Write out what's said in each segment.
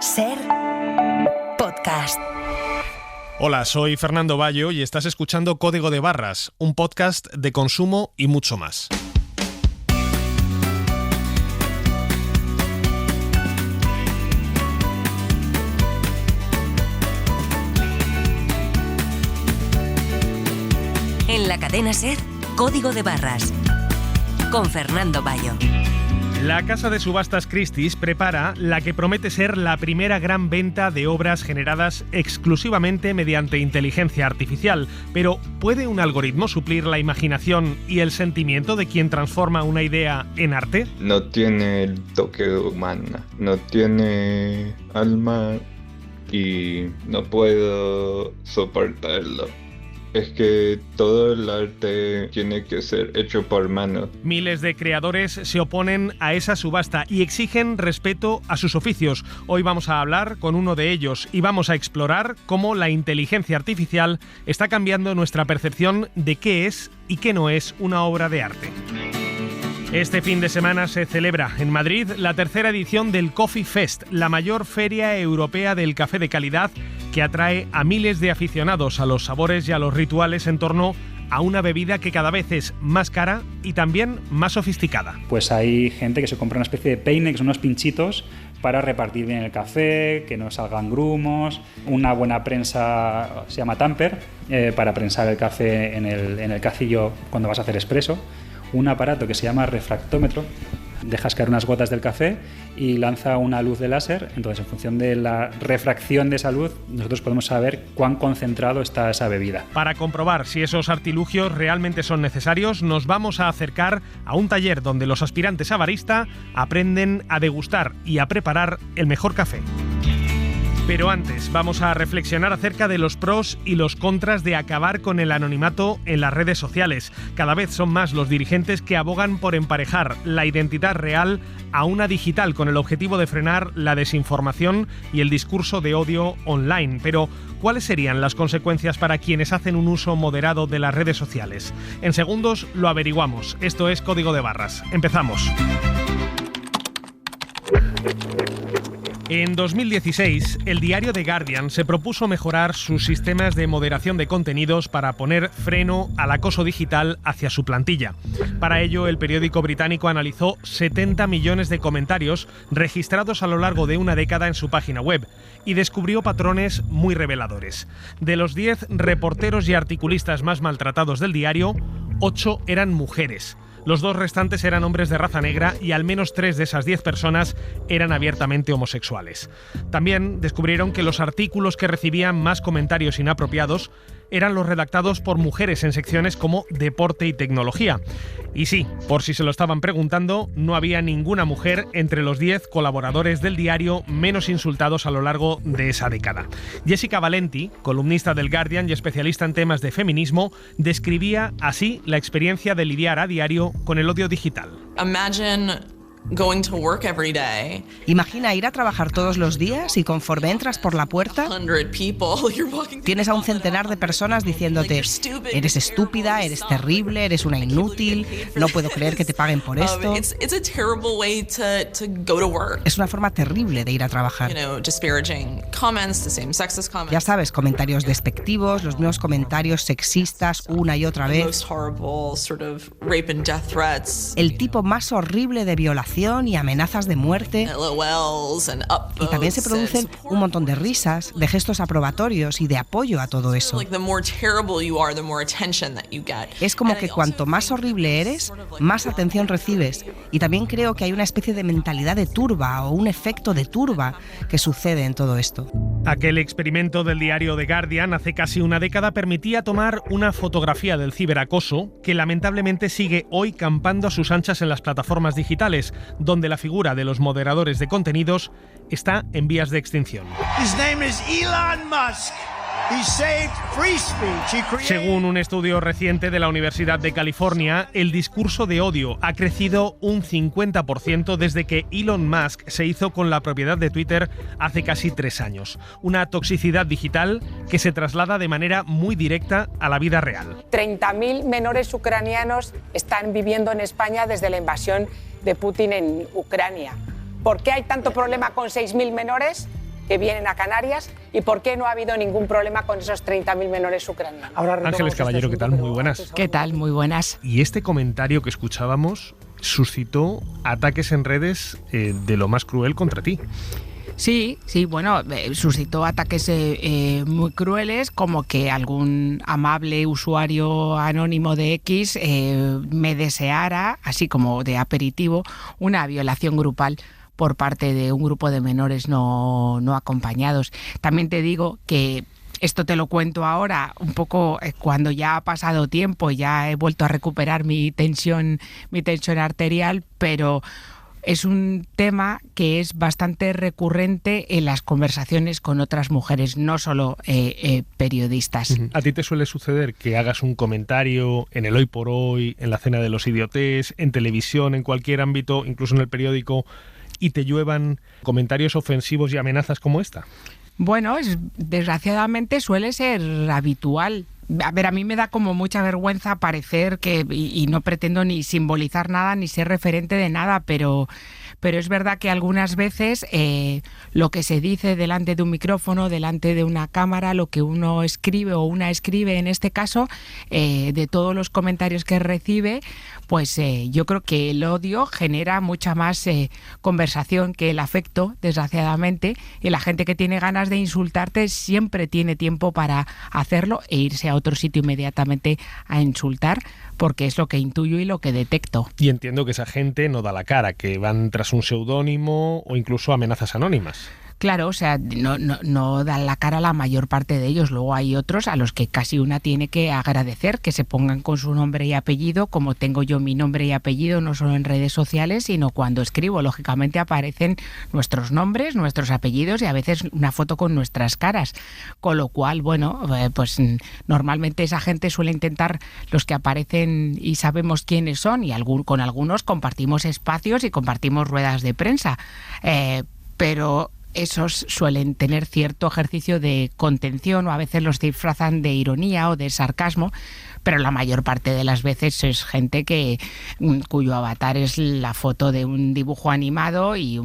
SER Podcast. Hola, soy Fernando Bayo y estás escuchando Código de Barras, un podcast de consumo y mucho más. En la cadena SER, Código de Barras, con Fernando Bayo. La casa de subastas Christie's prepara la que promete ser la primera gran venta de obras generadas exclusivamente mediante inteligencia artificial. Pero, ¿puede un algoritmo suplir la imaginación y el sentimiento de quien transforma una idea en arte? No tiene el toque humano, no tiene alma y no puedo soportarlo. Es que todo el arte tiene que ser hecho por mano. Miles de creadores se oponen a esa subasta y exigen respeto a sus oficios. Hoy vamos a hablar con uno de ellos y vamos a explorar cómo la inteligencia artificial está cambiando nuestra percepción de qué es y qué no es una obra de arte. Este fin de semana se celebra en Madrid la tercera edición del Coffee Fest, la mayor feria europea del café de calidad que atrae a miles de aficionados a los sabores y a los rituales en torno a una bebida que cada vez es más cara y también más sofisticada. Pues hay gente que se compra una especie de peine, que son unos pinchitos para repartir bien el café, que no salgan grumos, una buena prensa, se llama tamper, para prensar el café en el cacillo cuando vas a hacer espresso, un aparato que se llama refractómetro, dejas caer unas gotas del café y lanza una luz de láser. Entonces, en función de la refracción de esa luz, nosotros podemos saber cuán concentrado está esa bebida. Para comprobar si esos artilugios realmente son necesarios, nos vamos a acercar a un taller donde los aspirantes a barista aprenden a degustar y a preparar el mejor café. Pero antes, vamos a reflexionar acerca de los pros y los contras de acabar con el anonimato en las redes sociales. Cada vez son más los dirigentes que abogan por emparejar la identidad real a una digital con el objetivo de frenar la desinformación y el discurso de odio online. Pero, ¿cuáles serían las consecuencias para quienes hacen un uso moderado de las redes sociales? En segundos lo averiguamos. Esto es Código de Barras. Empezamos. En 2016, el diario The Guardian se propuso mejorar sus sistemas de moderación de contenidos para poner freno al acoso digital hacia su plantilla. Para ello, el periódico británico analizó 70 millones de comentarios registrados a lo largo de una década en su página web y descubrió patrones muy reveladores. De los 10 reporteros y articulistas más maltratados del diario, 8 eran mujeres. Los 2 restantes eran hombres de raza negra y al menos 3 de esas 10 personas eran abiertamente homosexuales. También descubrieron que los artículos que recibían más comentarios inapropiados eran los redactados por mujeres en secciones como deporte y tecnología. Y sí, por si se lo estaban preguntando, no había ninguna mujer entre los 10 colaboradores del diario menos insultados a lo largo de esa década. Jessica Valenti, columnista del Guardian y especialista en temas de feminismo, describía así la experiencia de lidiar a diario con el odio digital. Imagina ir a trabajar todos los días y conforme entras por la puerta, tienes a un centenar de personas diciéndote: eres estúpida, eres terrible, eres una inútil, no puedo creer que te paguen por esto. Es una forma terrible de ir a trabajar. Ya sabes, comentarios despectivos, los mismos comentarios sexistas una y otra vez. El tipo más horrible de violación y amenazas de muerte. Y también se producen un montón de risas, de gestos aprobatorios y de apoyo a todo eso. Es como que cuanto más horrible eres, más atención recibes. Y también creo que hay una especie de mentalidad de turba o un efecto de turba que sucede en todo esto. Aquel experimento del diario The Guardian hace casi una década permitía tomar una fotografía del ciberacoso que lamentablemente sigue hoy campando a sus anchas en las plataformas digitales, donde la figura de los moderadores de contenidos está en vías de extinción. His name is Elon Musk. He saved free speech. Según un estudio reciente de la Universidad de California, el discurso de odio ha crecido un 50% desde que Elon Musk se hizo con la propiedad de Twitter hace casi 3 años. Una toxicidad digital que se traslada de manera muy directa a la vida real. 30.000 menores ucranianos están viviendo en España desde la invasión de Putin en Ucrania. ¿Por qué hay tanto problema con 6.000 menores? que vienen a Canarias y por qué no ha habido ningún problema con esos 30.000 menores ucranianos. Ángeles Caballero, ¿qué tal? Muy buenas. ¿Qué tal? Muy buenas. Y este comentario que escuchábamos suscitó ataques en redes de lo más cruel contra ti. Sí, bueno, suscitó ataques muy crueles, como que algún amable usuario anónimo de X me deseara, así como de aperitivo, una violación grupal por parte de un grupo de menores no acompañados. También te digo que esto te lo cuento ahora, un poco cuando ya ha pasado tiempo, ya he vuelto a recuperar mi tensión arterial, pero es un tema que es bastante recurrente en las conversaciones con otras mujeres, no solo periodistas. ¿A ti te suele suceder que hagas un comentario en el Hoy por Hoy, en la Cena de los Idiotés, en televisión, en cualquier ámbito, incluso en el periódico, y te lluevan comentarios ofensivos y amenazas como esta? Bueno, desgraciadamente suele ser habitual. A ver, a mí me da como mucha vergüenza parecer que, y no pretendo ni simbolizar nada ni ser referente de nada, pero es verdad que algunas veces lo que se dice delante de un micrófono, delante de una cámara, lo que uno escribe o una escribe en este caso, de todos los comentarios que recibe, pues yo creo que el odio genera mucha más conversación que el afecto, desgraciadamente, y la gente que tiene ganas de insultarte siempre tiene tiempo para hacerlo e irse a otro sitio inmediatamente a insultar, porque es lo que intuyo y lo que detecto. Y entiendo que esa gente no da la cara, que van tras un seudónimo o incluso amenazas anónimas. Claro, o sea, no dan la cara la mayor parte de ellos. Luego hay otros a los que casi una tiene que agradecer que se pongan con su nombre y apellido, como tengo yo mi nombre y apellido, no solo en redes sociales, sino cuando escribo. Lógicamente aparecen nuestros nombres, nuestros apellidos y a veces una foto con nuestras caras. Con lo cual, bueno, pues normalmente esa gente suele intentar, los que aparecen y sabemos quiénes son, y con algunos compartimos espacios y compartimos ruedas de prensa. Pero esos suelen tener cierto ejercicio de contención o a veces los disfrazan de ironía o de sarcasmo, pero la mayor parte de las veces es gente cuyo avatar es la foto de un dibujo animado y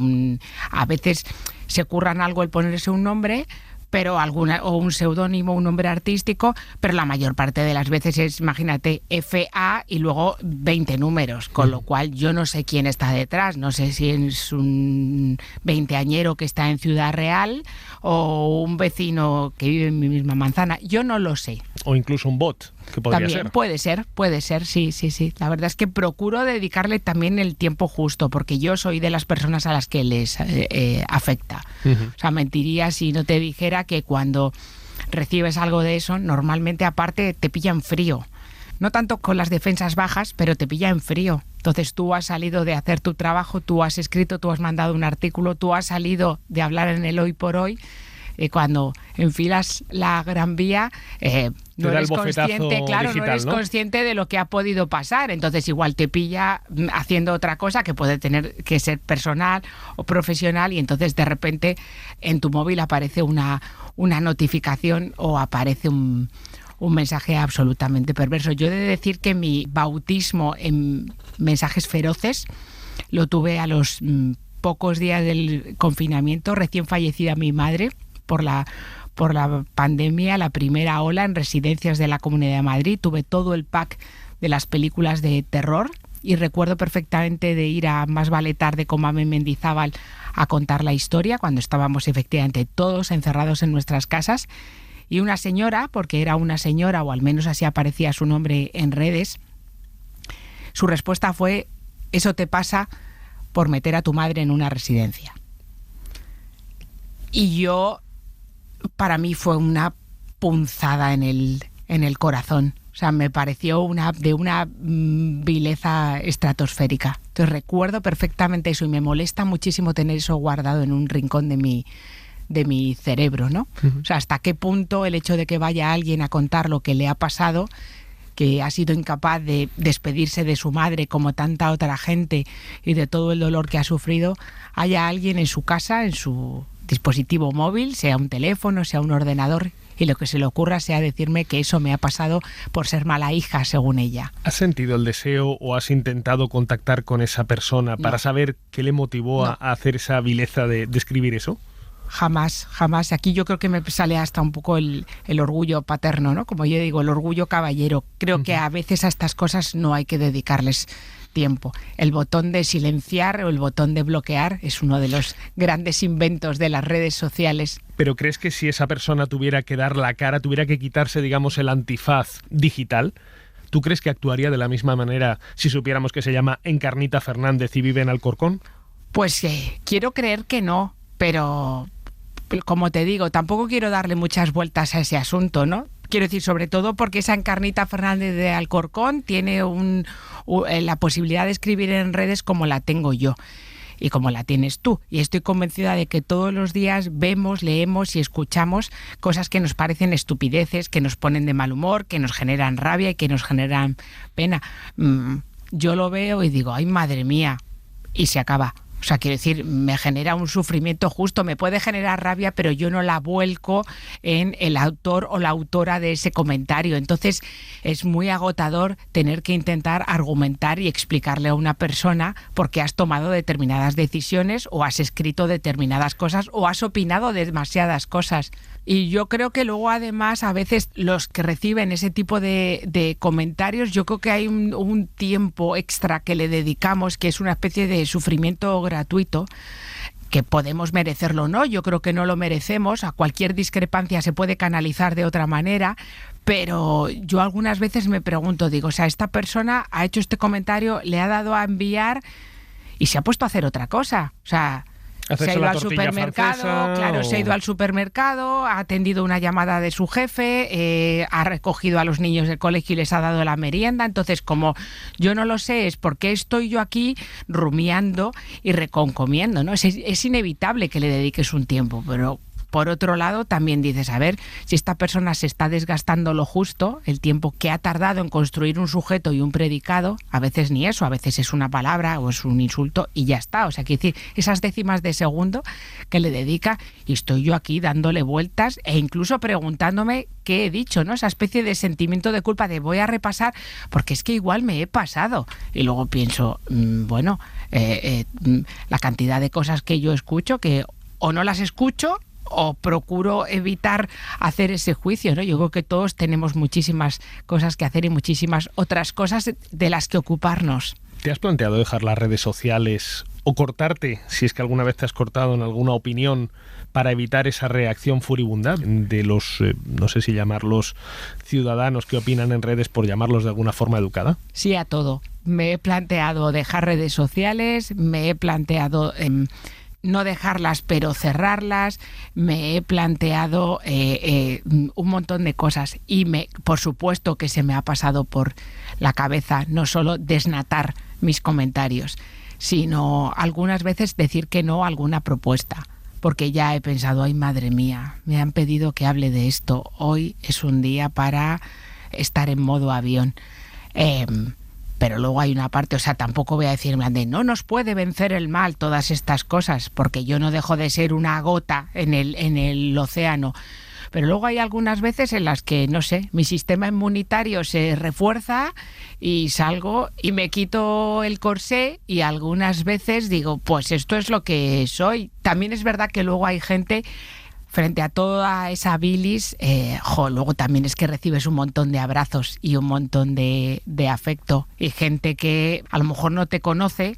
a veces se curran algo el ponerse un nombre, pero o un seudónimo, un nombre artístico, pero la mayor parte de las veces es, imagínate, FA y luego 20 números, con lo cual yo no sé quién está detrás, no sé si es un veinteañero que está en Ciudad Real o un vecino que vive en mi misma manzana, yo no lo sé. O incluso un bot, que podría también ser. Puede ser, sí. La verdad es que procuro dedicarle también el tiempo justo, porque yo soy de las personas a las que les afecta. O sea, mentiría si no te dijera que cuando recibes algo de eso, normalmente aparte te pilla en frío. No tanto con las defensas bajas, pero te pilla en frío. Entonces tú has salido de hacer tu trabajo, tú has escrito, tú has mandado un artículo, tú has salido de hablar en el Hoy por Hoy. Cuando enfilas la Gran Vía, no eres consciente, claro, digital, no eres consciente de lo que ha podido pasar. Entonces igual te pilla haciendo otra cosa que puede tener que ser personal o profesional, y entonces de repente en tu móvil aparece una notificación o aparece un mensaje absolutamente perverso. Yo he de decir que mi bautismo en mensajes feroces lo tuve a los pocos días del confinamiento, recién fallecida mi madre por la pandemia, la primera ola en residencias de la Comunidad de Madrid. Tuve todo el pack de las películas de terror y recuerdo perfectamente de ir a Más vale tarde con Mame Mendizábal a contar la historia cuando estábamos efectivamente todos encerrados en nuestras casas, y una señora, porque era una señora o al menos así aparecía su nombre en redes, su respuesta fue: eso te pasa por meter a tu madre en una residencia. Y para mí fue una punzada en el corazón. O sea, me pareció de una vileza estratosférica. Entonces recuerdo perfectamente eso y me molesta muchísimo tener eso guardado en un rincón de mi cerebro, ¿no? O sea, hasta qué punto el hecho de que vaya alguien a contar lo que le ha pasado, que ha sido incapaz de despedirse de su madre como tanta otra gente y de todo el dolor que ha sufrido, haya alguien en su casa, en su dispositivo móvil, sea un teléfono, sea un ordenador, y lo que se le ocurra sea decirme que eso me ha pasado por ser mala hija, según ella. ¿Has sentido el deseo o has intentado contactar con esa persona para saber qué le motivó a hacer esa vileza de escribir eso? jamás. Aquí yo creo que me sale hasta un poco el orgullo paterno, ¿no? Como yo digo, el orgullo caballero. Creo que a veces a estas cosas no hay que dedicarles tiempo. El botón de silenciar o el botón de bloquear es uno de los grandes inventos de las redes sociales. ¿Pero crees que si esa persona tuviera que dar la cara, tuviera que quitarse, digamos, el antifaz digital, ¿tú crees que actuaría de la misma manera si supiéramos que se llama Encarnita Fernández y vive en Alcorcón? Pues quiero creer que no, pero como te digo, tampoco quiero darle muchas vueltas a ese asunto, ¿no? Quiero decir, sobre todo porque esa Encarnita Fernández de Alcorcón tiene la posibilidad de escribir en redes como la tengo yo y como la tienes tú. Y estoy convencida de que todos los días vemos, leemos y escuchamos cosas que nos parecen estupideces, que nos ponen de mal humor, que nos generan rabia y que nos generan pena. Yo lo veo y digo, ay, madre mía, y se acaba. O sea, quiero decir, me genera un sufrimiento justo, me puede generar rabia, pero yo no la vuelco en el autor o la autora de ese comentario. Entonces, es muy agotador tener que intentar argumentar y explicarle a una persona por qué has tomado determinadas decisiones o has escrito determinadas cosas o has opinado demasiadas cosas. Y yo creo que luego, además, a veces los que reciben ese tipo de comentarios, yo creo que hay un tiempo extra que le dedicamos, que es una especie de sufrimiento gratuito, que podemos merecerlo o no. Yo creo que no lo merecemos. A cualquier discrepancia se puede canalizar de otra manera, pero yo algunas veces me pregunto, digo, o sea, esta persona ha hecho este comentario, le ha dado a enviar y se ha puesto a hacer otra cosa. O sea, se ha ido al supermercado, claro, se ha ido al supermercado, ha atendido una llamada de su jefe, ha recogido a los niños del colegio y les ha dado la merienda. Entonces, como yo no lo sé, es porque estoy yo aquí rumiando y reconcomiendo, ¿no? Es inevitable que le dediques un tiempo, pero por otro lado, también dices, a ver, si esta persona se está desgastando lo justo, el tiempo que ha tardado en construir un sujeto y un predicado, a veces ni eso, a veces es una palabra o es un insulto y ya está. O sea, quiero decir, esas décimas de segundo que le dedica y estoy yo aquí dándole vueltas e incluso preguntándome qué he dicho, ¿no? Esa especie de sentimiento de culpa de voy a repasar porque es que igual me he pasado. Y luego pienso, la cantidad de cosas que yo escucho que o no las escucho o procuro evitar hacer ese juicio, ¿no? Yo creo que todos tenemos muchísimas cosas que hacer y muchísimas otras cosas de las que ocuparnos. ¿Te has planteado dejar las redes sociales o cortarte, si es que alguna vez te has cortado en alguna opinión, para evitar esa reacción furibunda de los, no sé si llamarlos ciudadanos que opinan en redes, por llamarlos de alguna forma educada? Sí, a todo. Me he planteado dejar redes sociales, me he planteado no dejarlas pero cerrarlas, me he planteado un montón de cosas y por supuesto que se me ha pasado por la cabeza no solo desnatar mis comentarios, sino algunas veces decir que no a alguna propuesta, porque ya he pensado, ay madre mía, me han pedido que hable de esto, hoy es un día para estar en modo avión. Pero luego hay una parte, o sea, tampoco voy a decir no nos puede vencer el mal, todas estas cosas, porque yo no dejo de ser una gota en el océano. Pero luego hay algunas veces en las que, no sé, mi sistema inmunitario se refuerza y salgo y me quito el corsé y algunas veces digo, pues esto es lo que soy. También es verdad que luego hay gente frente a toda esa bilis, luego también es que recibes un montón de abrazos y un montón de afecto y gente que a lo mejor no te conoce,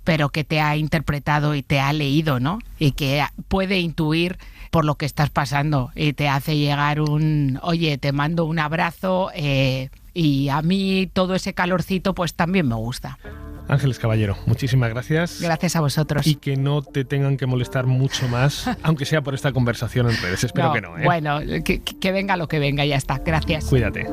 pero que te ha interpretado y te ha leído, ¿no? Y que puede intuir por lo que estás pasando y te hace llegar oye, te mando un abrazo y a mí todo ese calorcito pues también me gusta. Ángeles Caballero, muchísimas gracias. Gracias a vosotros. Y que no te tengan que molestar mucho más, aunque sea por esta conversación en redes. Espero que no, ¿eh? Bueno, que venga lo que venga, ya está. Gracias. Cuídate.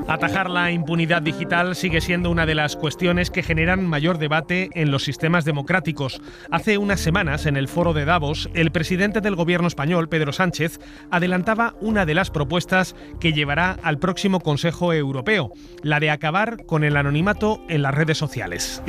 Atajar la impunidad digital sigue siendo una de las cuestiones que generan mayor debate en los sistemas democráticos. Hace unas semanas, en el foro de Davos, el presidente del gobierno español, Pedro Sánchez, adelantaba una de las propuestas que llevará al próximo Consejo Europeo, la de acabar con el anonimato en las redes sociales.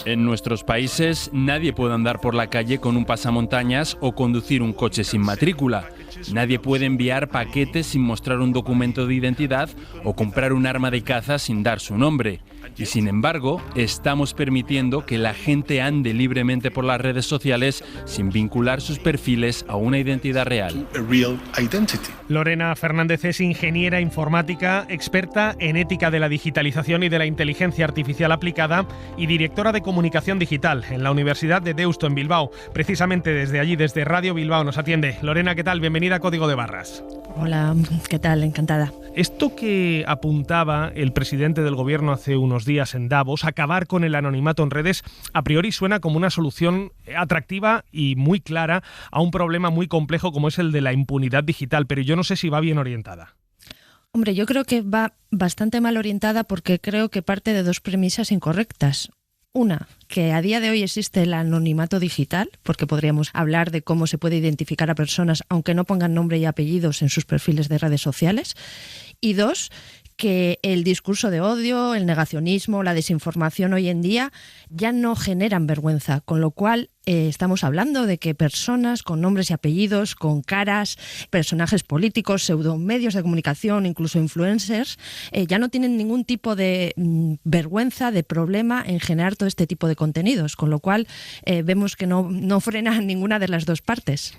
En nuestros países, nadie puede andar por la calle con un pasamontañas o conducir un coche sin matrícula. Nadie puede enviar paquetes sin mostrar un documento de identidad o comprar un arma de caza sin dar su nombre. Y sin embargo, estamos permitiendo que la gente ande libremente por las redes sociales sin vincular sus perfiles a una identidad real. Lorena Fernández es ingeniera informática, experta en ética de la digitalización y de la inteligencia artificial aplicada y directora de comunicación digital en la Universidad de Deusto en Bilbao. Precisamente desde allí, desde Radio Bilbao, nos atiende. Lorena, ¿qué tal? Bienvenida a Código de Barras. Hola, ¿qué tal? Encantada. Esto que apuntaba el presidente del gobierno hace unos días en Davos, acabar con el anonimato en redes, a priori suena como una solución atractiva y muy clara a un problema muy complejo como es el de la impunidad digital, pero yo no sé si va bien orientada. Hombre, yo creo que va bastante mal orientada porque creo que parte de dos premisas incorrectas. Una, que a día de hoy existe el anonimato digital, porque podríamos hablar de cómo se puede identificar a personas aunque no pongan nombre y apellidos en sus perfiles de redes sociales. Y dos, que el discurso de odio, el negacionismo, la desinformación hoy en día ya no generan vergüenza, con lo cual estamos hablando de que personas con nombres y apellidos, con caras, personajes políticos, pseudomedios de comunicación, incluso influencers, ya no tienen ningún tipo de vergüenza, de problema en generar todo este tipo de contenidos, con lo cual vemos que no frena ninguna de las dos partes.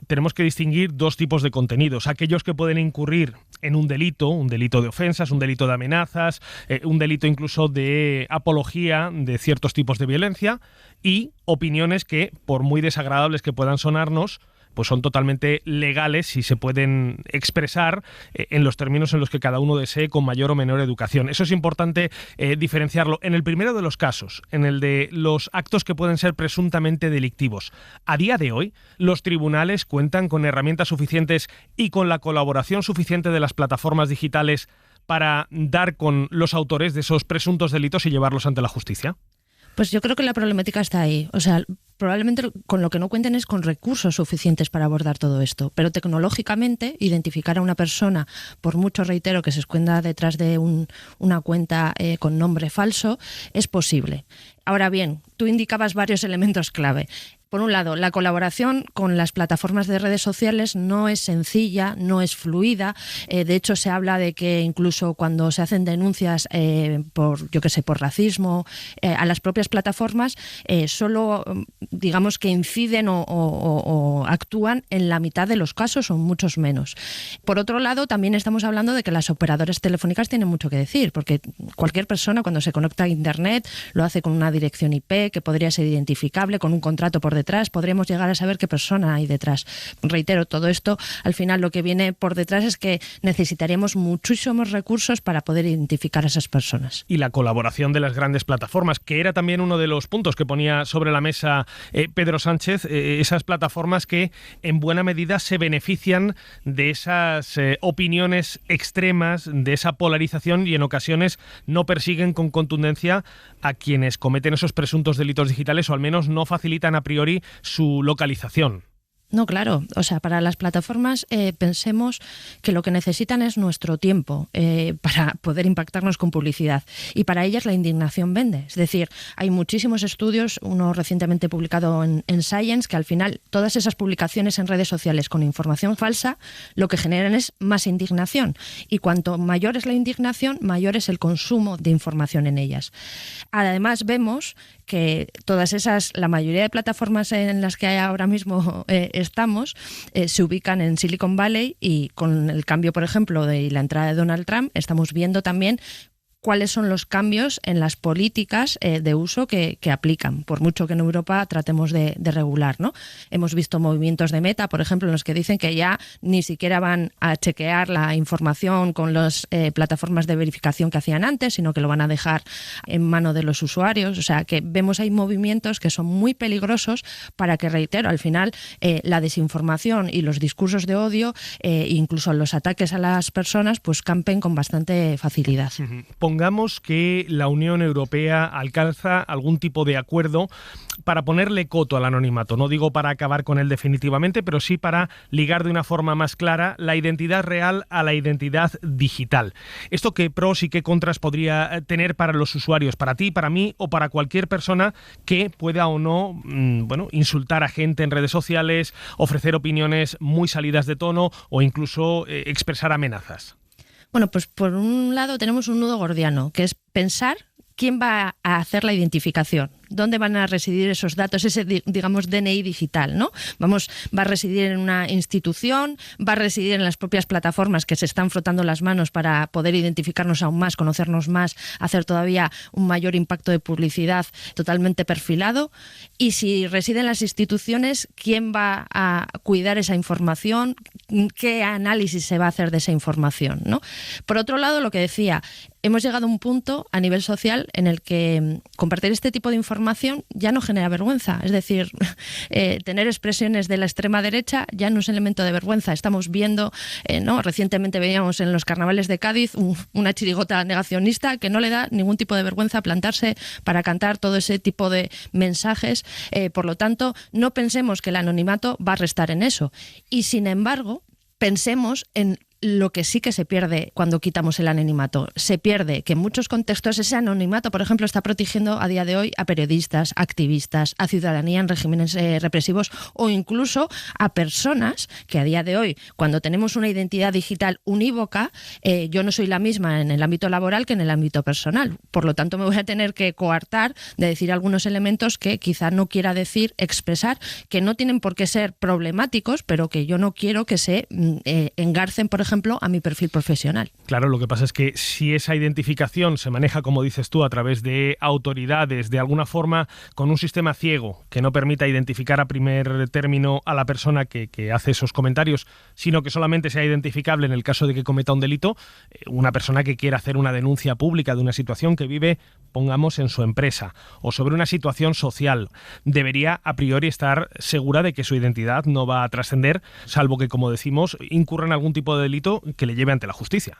Tenemos que distinguir dos tipos de contenidos, aquellos que pueden incurrir en un delito de ofensas, un delito de amenazas, un delito incluso de apología de ciertos tipos de violencia, y opiniones que, por muy desagradables que puedan sonarnos, pues son totalmente legales y se pueden expresar en los términos en los que cada uno desee con mayor o menor educación. Eso es importante diferenciarlo. En el primero de los casos, en el de los actos que pueden ser presuntamente delictivos, a día de hoy los tribunales cuentan con herramientas suficientes y con la colaboración suficiente de las plataformas digitales para dar con los autores de esos presuntos delitos y llevarlos ante la justicia. Pues yo creo que la problemática está ahí. O sea, probablemente con lo que no cuenten es con recursos suficientes para abordar todo esto. Pero tecnológicamente, identificar a una persona, por mucho, reitero, que se esconda detrás de una cuenta con nombre falso, es posible. Ahora bien, tú indicabas varios elementos clave. Por un lado, la colaboración con las plataformas de redes sociales no es sencilla, no es fluida. De hecho, se habla de que incluso cuando se hacen denuncias por racismo, a las propias plataformas, solo digamos que inciden o actúan en la mitad de los casos o muchos menos. Por otro lado, también estamos hablando de que las operadoras telefónicas tienen mucho que decir, porque cualquier persona cuando se conecta a Internet lo hace con una dirección IP que podría ser identificable, con un contrato por detrás, podríamos llegar a saber qué persona hay detrás. Reitero, todo esto, al final lo que viene por detrás es que necesitaríamos muchísimos recursos para poder identificar a esas personas. Y la colaboración de las grandes plataformas, que era también uno de los puntos que ponía sobre la mesa Pedro Sánchez, esas plataformas que en buena medida se benefician de esas opiniones extremas, de esa polarización, y en ocasiones no persiguen con contundencia a quienes cometen esos presuntos delitos digitales, o al menos no facilitan a priori su localización. No, claro. O sea, para las plataformas pensemos que lo que necesitan es nuestro tiempo para poder impactarnos con publicidad. Y para ellas la indignación vende. Es decir, hay muchísimos estudios, uno recientemente publicado en Science, que al final todas esas publicaciones en redes sociales con información falsa lo que generan es más indignación. Y cuanto mayor es la indignación, mayor es el consumo de información en ellas. Además, vemos que la mayoría de plataformas en las que ahora mismo estamos se ubican en Silicon Valley, y con el cambio, por ejemplo, de la entrada de Donald Trump, estamos viendo también cuáles son los cambios en las políticas de uso que aplican, por mucho que en Europa tratemos de regular, ¿no? Hemos visto movimientos de Meta, por ejemplo, en los que dicen que ya ni siquiera van a chequear la información con las plataformas de verificación que hacían antes, sino que lo van a dejar en mano de los usuarios. O sea, que vemos ahí movimientos que son muy peligrosos para que, reitero, al final la desinformación y los discursos de odio, incluso los ataques a las personas, pues campen con bastante facilidad. Pongamos que la Unión Europea alcanza algún tipo de acuerdo para ponerle coto al anonimato. No digo para acabar con él definitivamente, pero sí para ligar de una forma más clara la identidad real a la identidad digital. ¿Esto qué pros y qué contras podría tener para los usuarios, para ti, para mí o para cualquier persona que pueda o no insultar a gente en redes sociales, ofrecer opiniones muy salidas de tono o incluso expresar amenazas? Bueno, pues por un lado tenemos un nudo gordiano, que es pensar ¿quién va a hacer la identificación? ¿Dónde van a residir esos datos, ese, digamos, DNI digital, ¿no? ¿Va a residir en una institución? ¿Va a residir en las propias plataformas que se están frotando las manos para poder identificarnos aún más, conocernos más, hacer todavía un mayor impacto de publicidad totalmente perfilado? Y si reside en las instituciones, ¿quién va a cuidar esa información? ¿Qué análisis se va a hacer de esa información, ¿no? Por otro lado, lo que decía, hemos llegado a un punto a nivel social en el que compartir este tipo de información ya no genera vergüenza. Es decir, tener expresiones de la extrema derecha ya no es elemento de vergüenza. Estamos viendo, ¿no? Recientemente veíamos en los carnavales de Cádiz una chirigota negacionista que no le da ningún tipo de vergüenza plantarse para cantar todo ese tipo de mensajes. Por lo tanto, no pensemos que el anonimato va a restar en eso. Y sin embargo, pensemos en lo que sí que se pierde cuando quitamos el anonimato. Se pierde que en muchos contextos ese anonimato, por ejemplo, está protegiendo a día de hoy a periodistas, activistas, a ciudadanía en regímenes represivos o incluso a personas que a día de hoy, cuando tenemos una identidad digital unívoca, yo no soy la misma en el ámbito laboral que en el ámbito personal. Por lo tanto, me voy a tener que coartar de decir algunos elementos que quizá no quiera decir, expresar, que no tienen por qué ser problemáticos, pero que yo no quiero que se engarcen, por ejemplo, a mi perfil profesional. Claro, lo que pasa es que si esa identificación se maneja, como dices tú, a través de autoridades, de alguna forma con un sistema ciego que no permita identificar a primer término a la persona que hace esos comentarios, sino que solamente sea identificable en el caso de que cometa un delito, una persona que quiera hacer una denuncia pública de una situación que vive, pongamos, en su empresa o sobre una situación social, debería a priori estar segura de que su identidad no va a trascender, salvo que, como decimos, incurra en algún tipo de delito que le lleve ante la justicia.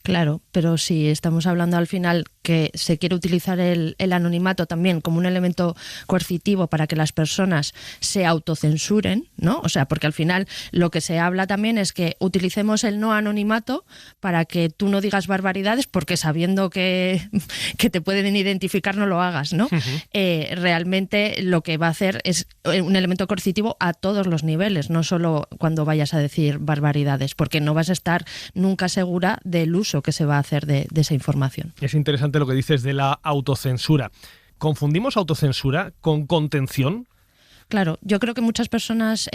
Claro, pero si estamos hablando al final que se quiere utilizar el anonimato también como un elemento coercitivo para que las personas se autocensuren, ¿no? O sea, porque al final lo que se habla también es que utilicemos el no anonimato para que tú no digas barbaridades porque sabiendo que te pueden identificar no lo hagas, ¿no? Realmente lo que va a hacer es un elemento coercitivo a todos los niveles, no solo cuando vayas a decir barbaridades, porque no vas a estar nunca segura del uso que se va a hacer de esa información. Es interesante lo que dices de la autocensura. ¿Confundimos autocensura con contención? Claro, yo creo que muchas personas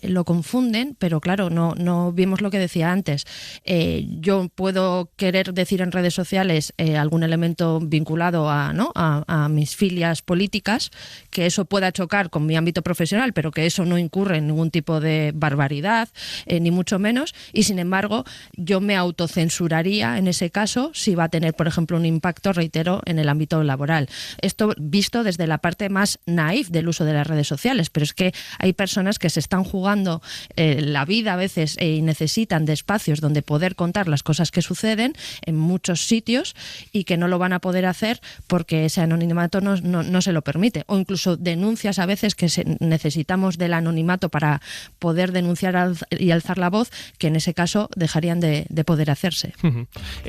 lo confunden, pero claro, no vimos lo que decía antes. Yo puedo querer decir en redes sociales algún elemento vinculado a mis filias políticas, que eso pueda chocar con mi ámbito profesional, pero que eso no incurre en ningún tipo de barbaridad, ni mucho menos, y sin embargo yo me autocensuraría en ese caso si va a tener, por ejemplo, un impacto, reitero, en el ámbito laboral. Esto visto desde la parte más naif del uso de las redes sociales. Pero es que hay personas que se están jugando la vida a veces y necesitan de espacios donde poder contar las cosas que suceden en muchos sitios y que no lo van a poder hacer porque ese anonimato no se lo permite. O incluso denuncias a veces que necesitamos del anonimato para poder denunciar y alzar la voz, que en ese caso dejarían de poder hacerse.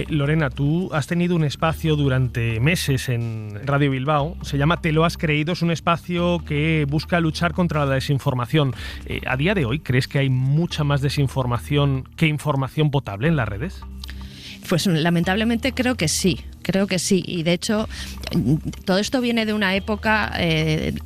Lorena, tú has tenido un espacio durante meses en Radio Bilbao, se llama Te lo has creído, es un espacio que busca luchar contra la desinformación. ¿A día de hoy crees que hay mucha más desinformación que información potable en las redes? Pues lamentablemente creo que sí. Y de hecho todo esto viene de una época,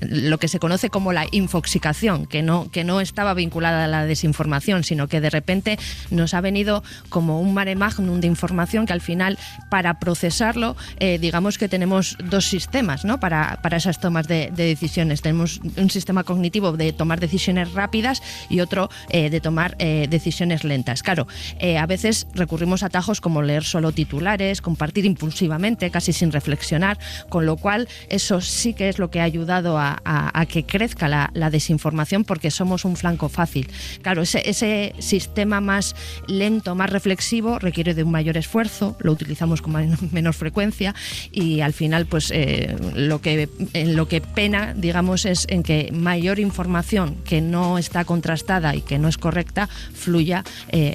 lo que se conoce como la infoxicación, que no estaba vinculada a la desinformación, sino que de repente nos ha venido como un mare magnum de información que al final, para procesarlo, digamos que tenemos dos sistemas, ¿no? Para esas tomas de decisiones. Tenemos un sistema cognitivo de tomar decisiones rápidas y otro de tomar decisiones lentas. Claro, a veces recurrimos a atajos como leer solo titulares, compartir impulsivamente, casi sin reflexionar, con lo cual eso sí que es lo que ha ayudado a que crezca la desinformación, porque somos un flanco fácil. Claro, ese sistema más lento, más reflexivo, requiere de un mayor esfuerzo, lo utilizamos con menor frecuencia y al final pues lo que pena, digamos, es en que mayor información que no está contrastada y que no es correcta fluya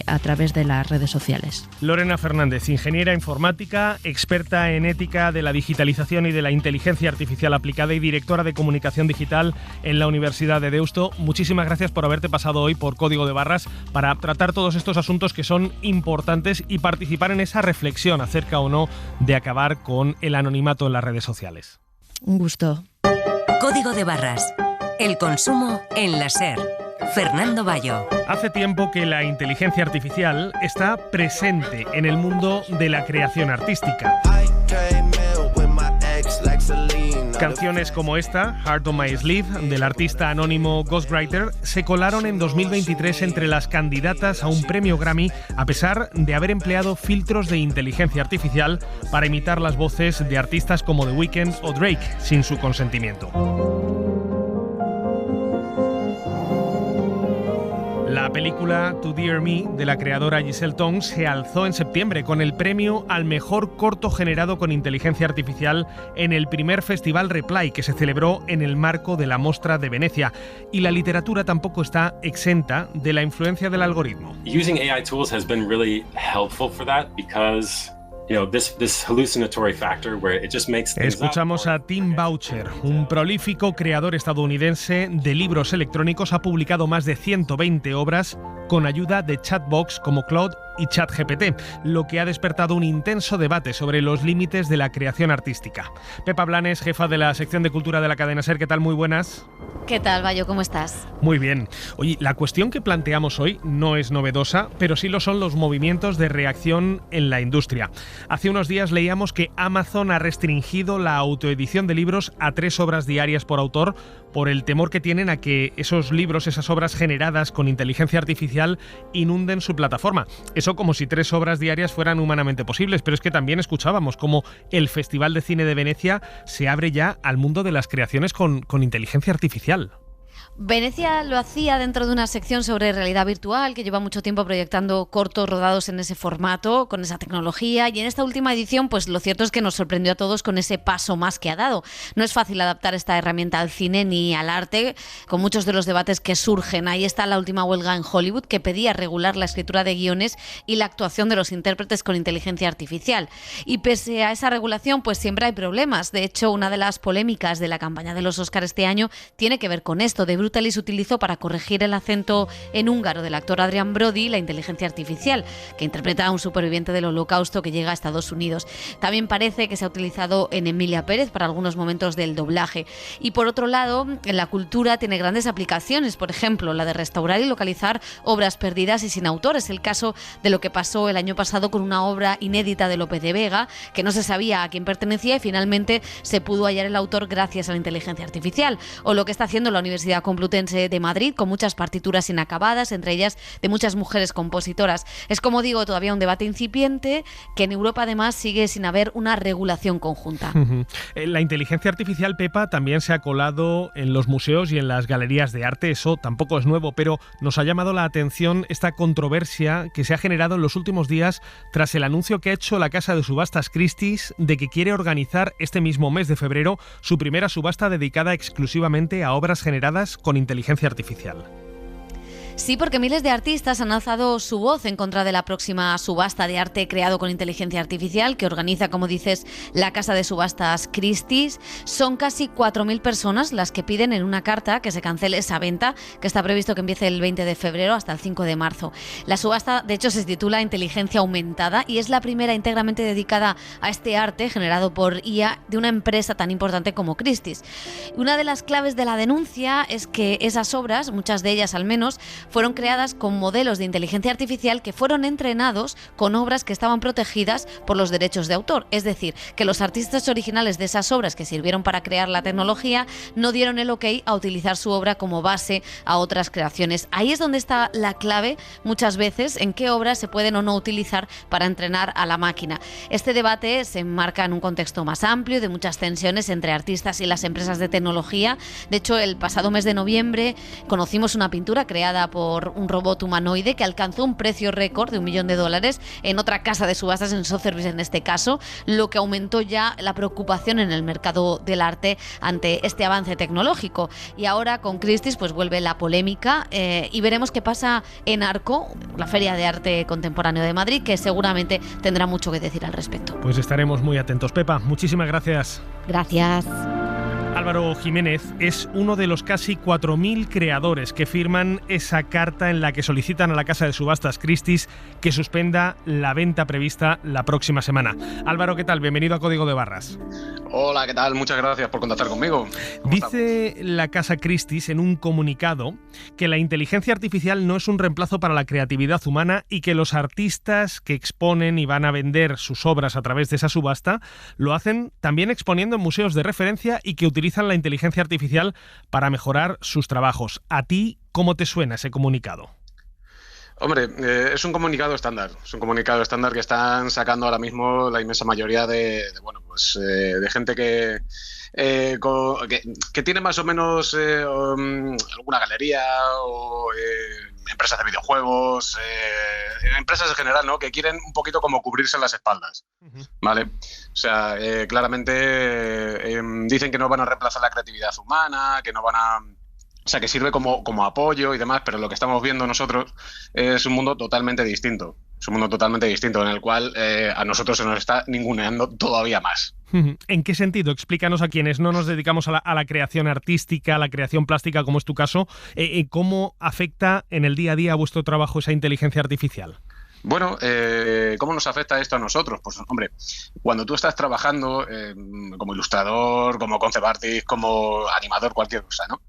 a través de las redes sociales. Lorena Fernández, ingeniera informática, experta experta en ética de la digitalización y de la inteligencia artificial aplicada y directora de comunicación digital en la Universidad de Deusto. Muchísimas gracias por haberte pasado hoy por Código de Barras para tratar todos estos asuntos que son importantes y participar en esa reflexión acerca o no de acabar con el anonimato en las redes sociales. Un gusto. Código de Barras. El consumo en la SER. Fernando Bayo. Hace tiempo que la inteligencia artificial está presente en el mundo de la creación artística. Canciones como esta, Heart on My Sleeve, del artista anónimo Ghostwriter, se colaron en 2023 entre las candidatas a un premio Grammy a pesar de haber empleado filtros de inteligencia artificial para imitar las voces de artistas como The Weeknd o Drake sin su consentimiento. La película To Dear Me, de la creadora Giselle Tong, se alzó en septiembre con el premio al mejor corto generado con inteligencia artificial en el primer festival Reply, que se celebró en el marco de la Mostra de Venecia. Y la literatura tampoco está exenta de la influencia del algoritmo. Using AI tools has been really helpful for that because this hallucinatory factor where it just makes things Escuchamos a Tim Boucher, un prolífico creador estadounidense de libros electrónicos. Ha publicado más de 120 obras con ayuda de chatbots como Claude y ChatGPT, lo que ha despertado un intenso debate sobre los límites de la creación artística. Pepa Blanes, jefa de la sección de cultura de la cadena SER, ¿qué tal? Muy buenas. ¿Qué tal, Bayo? ¿Cómo estás? Muy bien. Oye, la cuestión que planteamos hoy no es novedosa, pero sí lo son los movimientos de reacción en la industria. Hace unos días leíamos que Amazon ha restringido la autoedición de libros a 3 obras diarias por autor por el temor que tienen a que esos libros, esas obras generadas con inteligencia artificial, inunden su plataforma. Eso como si 3 obras diarias fueran humanamente posibles, pero es que también escuchábamos cómo el Festival de Cine de Venecia se abre ya al mundo de las creaciones con inteligencia artificial. Venecia lo hacía dentro de una sección sobre realidad virtual que lleva mucho tiempo proyectando cortos rodados en ese formato, con esa tecnología, y en esta última edición pues lo cierto es que nos sorprendió a todos con ese paso más que ha dado. No es fácil adaptar esta herramienta al cine ni al arte, con muchos de los debates que surgen. Ahí está la última huelga en Hollywood, que pedía regular la escritura de guiones y la actuación de los intérpretes con inteligencia artificial. Y pese a esa regulación, pues siempre hay problemas. De hecho, una de las polémicas de la campaña de los Oscar este año tiene que ver con esto. De Brutalis utilizó para corregir el acento en húngaro del actor Adrian Brody la inteligencia artificial, que interpreta a un superviviente del Holocausto que llega a Estados Unidos. También parece que se ha utilizado en Emilia Pérez para algunos momentos del doblaje. Y por otro lado, en la cultura tiene grandes aplicaciones, por ejemplo, la de restaurar y localizar obras perdidas y sin autor. Es el caso de lo que pasó el año pasado con una obra inédita de Lope de Vega, que no se sabía a quién pertenecía y finalmente se pudo hallar el autor gracias a la inteligencia artificial. O lo que está haciendo la Universidad Complutense de Madrid, con muchas partituras inacabadas, entre ellas de muchas mujeres compositoras. Es, como digo, todavía un debate incipiente, que en Europa además sigue sin haber una regulación conjunta. La inteligencia artificial, Pepa, también se ha colado en los museos y en las galerías de arte. Eso tampoco es nuevo, pero nos ha llamado la atención esta controversia que se ha generado en los últimos días tras el anuncio que ha hecho la casa de subastas Christie's de que quiere organizar este mismo mes de febrero su primera subasta dedicada exclusivamente a obras generadas con inteligencia artificial. Sí, porque miles de artistas han alzado su voz en contra de la próxima subasta de arte creado con inteligencia artificial que organiza, como dices, la casa de subastas Christie's. Son casi 4.000 personas las que piden en una carta que se cancele esa venta, que está previsto que empiece el 20 de febrero hasta el 5 de marzo. La subasta, de hecho, se titula Inteligencia Aumentada y es la primera íntegramente dedicada a este arte generado por IA de una empresa tan importante como Christie's. Una de las claves de la denuncia es que esas obras, muchas de ellas al menos, fueron creadas con modelos de inteligencia artificial que fueron entrenados con obras que estaban protegidas por los derechos de autor. Es decir, que los artistas originales de esas obras que sirvieron para crear la tecnología no dieron el ok a utilizar su obra como base a otras creaciones. Ahí es donde está la clave muchas veces en qué obras se pueden o no utilizar para entrenar a la máquina. Este debate se enmarca en un contexto más amplio de muchas tensiones entre artistas y las empresas de tecnología. De hecho, el pasado mes de noviembre conocimos una pintura creada por un robot humanoide que alcanzó un precio récord de $1 millón en otra casa de subastas, en Sotheby's en este caso, lo que aumentó ya la preocupación en el mercado del arte ante este avance tecnológico. Y ahora con Christie's pues vuelve la polémica y veremos qué pasa en Arco, la Feria de Arte Contemporáneo de Madrid, que seguramente tendrá mucho que decir al respecto. Pues estaremos muy atentos. Pepa, muchísimas gracias. Gracias. Álvaro Jiménez es uno de los casi 4.000 creadores que firman esa carta en la que solicitan a la casa de subastas Christie's que suspenda la venta prevista la próxima semana. Álvaro, ¿qué tal? Bienvenido a Código de Barras. Hola, ¿qué tal? Muchas gracias por contactar conmigo. Dice la casa Christie's en un comunicado que la inteligencia artificial no es un reemplazo para la creatividad humana y que los artistas que exponen y van a vender sus obras a través de esa subasta lo hacen también exponiendo en museos de referencia y que utilizan la inteligencia artificial para mejorar sus trabajos. ¿A ti cómo te suena ese comunicado? Hombre, es un comunicado estándar. Es un comunicado estándar que están sacando ahora mismo la inmensa mayoría de gente que tiene más o menos alguna galería o empresas de videojuegos, empresas en general, ¿no? Que quieren un poquito como cubrirse las espaldas, ¿vale? O sea, claramente dicen que no van a reemplazar la creatividad humana, que no van a... O sea, que sirve como apoyo y demás, pero lo que estamos viendo nosotros es un mundo totalmente distinto. Es un mundo totalmente distinto en el cual a nosotros se nos está ninguneando todavía más. ¿En qué sentido? Explícanos a quienes no nos dedicamos a la creación artística, a la creación plástica, como es tu caso, ¿cómo afecta en el día a día a vuestro trabajo esa inteligencia artificial? Bueno, ¿cómo nos afecta esto a nosotros? Pues, hombre, cuando tú estás trabajando como ilustrador, como concept artist, como animador, cualquier cosa, ¿no?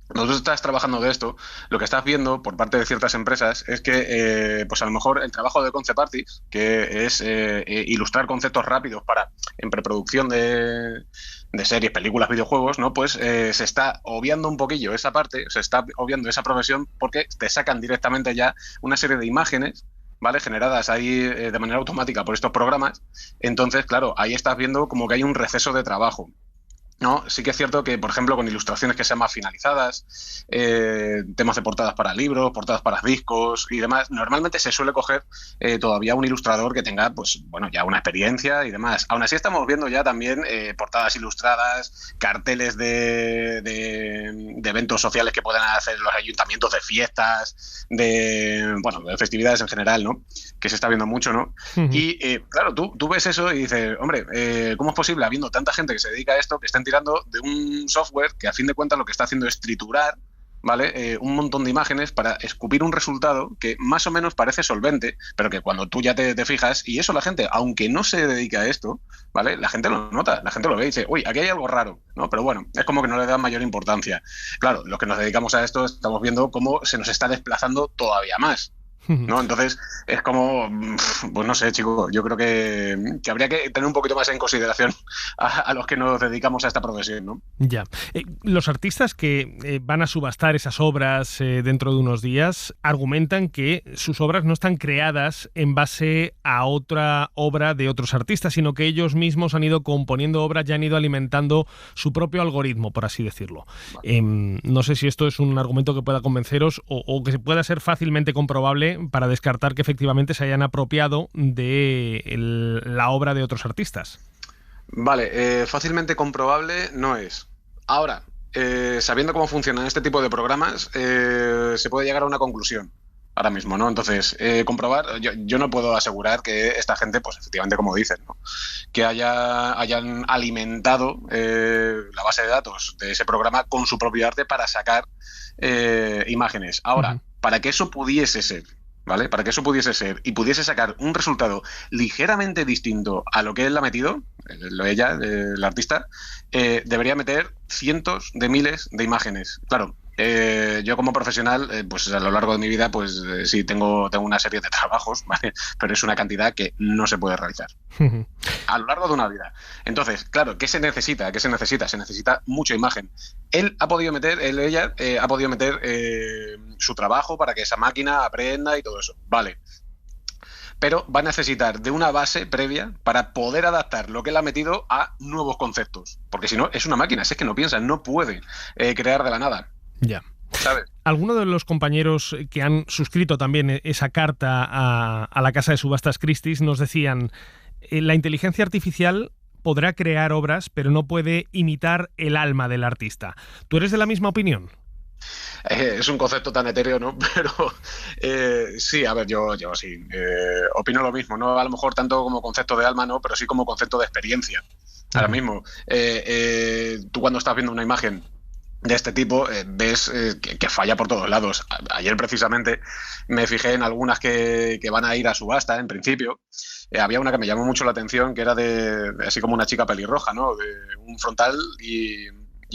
Cuando tú estás trabajando de esto, lo que estás viendo por parte de ciertas empresas es que, pues a lo mejor el trabajo de concept artist, que es ilustrar conceptos rápidos en preproducción de series, películas, videojuegos, ¿no? Pues se está obviando un poquillo esa parte, se está obviando esa profesión porque te sacan directamente ya una serie de imágenes, ¿vale? Generadas ahí de manera automática por estos programas. Entonces, claro, ahí estás viendo como que hay un receso de trabajo, ¿no? Sí que es cierto que, por ejemplo, con ilustraciones que sean más finalizadas, temas de portadas para libros, portadas para discos y demás, normalmente se suele coger todavía un ilustrador que tenga, pues, bueno, ya una experiencia y demás. Aún así estamos viendo ya también portadas ilustradas, carteles de eventos sociales que puedan hacer los ayuntamientos, de fiestas, de festividades en general, ¿no? Que se está viendo mucho, ¿no? Y, claro, tú ves eso y dices, hombre, ¿cómo es posible, habiendo tanta gente que se dedica a esto, que estén tirando de un software que a fin de cuentas lo que está haciendo es triturar, ¿vale? Un montón de imágenes para escupir un resultado que más o menos parece solvente, pero que cuando tú ya te fijas, y eso la gente, aunque no se dedica a esto, ¿vale? La gente lo nota, la gente lo ve y dice, uy, aquí hay algo raro, ¿no? Pero bueno, es como que no le da mayor importancia. Claro, los que nos dedicamos a esto estamos viendo cómo se nos está desplazando todavía más, ¿no? Entonces es como, pues no sé, chico, yo creo que habría que tener un poquito más en consideración a los que nos dedicamos a esta profesión, ¿no? Ya. Los artistas que van a subastar esas obras dentro de unos días argumentan que sus obras no están creadas en base a otra obra de otros artistas, sino que ellos mismos han ido componiendo obras y han ido alimentando su propio algoritmo, por así decirlo. Vale. No sé si esto es un argumento que pueda convenceros o que pueda ser fácilmente comprobable para descartar que efectivamente se hayan apropiado de la obra de otros artistas. Vale, fácilmente comprobable no es. Ahora, sabiendo cómo funcionan este tipo de programas, se puede llegar a una conclusión ahora mismo, ¿no? Entonces, comprobar, yo no puedo asegurar que esta gente, pues efectivamente, como dicen, ¿no? Que hayan alimentado la base de datos de ese programa con su propio arte para sacar imágenes. Ahora, para que eso pudiese ser, ¿vale? Para que eso pudiese ser y pudiese sacar un resultado ligeramente distinto a lo que él ha metido, el artista, debería meter cientos de miles de imágenes. Claro, yo como profesional, pues a lo largo de mi vida, pues sí, tengo una serie de trabajos, ¿vale? Pero es una cantidad que no se puede realizar a lo largo de una vida. Entonces, claro, ¿qué se necesita? Se necesita mucha imagen. Ella ha podido meter su trabajo para que esa máquina aprenda y todo eso, vale. Pero va a necesitar de una base previa para poder adaptar lo que él ha metido a nuevos conceptos. Porque si no, es una máquina, es que no piensa, no puede crear de la nada. Ya. ¿Sabes? Algunos de los compañeros que han suscrito también esa carta a la casa de subastas Christie's nos decían: la inteligencia artificial podrá crear obras, pero no puede imitar el alma del artista. ¿Tú eres de la misma opinión? Es un concepto tan etéreo, ¿no? Pero sí, a ver, yo sí, opino lo mismo, no a lo mejor tanto como concepto de alma, ¿no? Pero sí como concepto de experiencia. Ahora mismo, tú cuando estás viendo una imagen de este tipo, ves que falla por todos lados. Ayer precisamente me fijé en algunas que van a ir a subasta, en principio. Había una que me llamó mucho la atención, que era de así como una chica pelirroja, ¿no? De un frontal y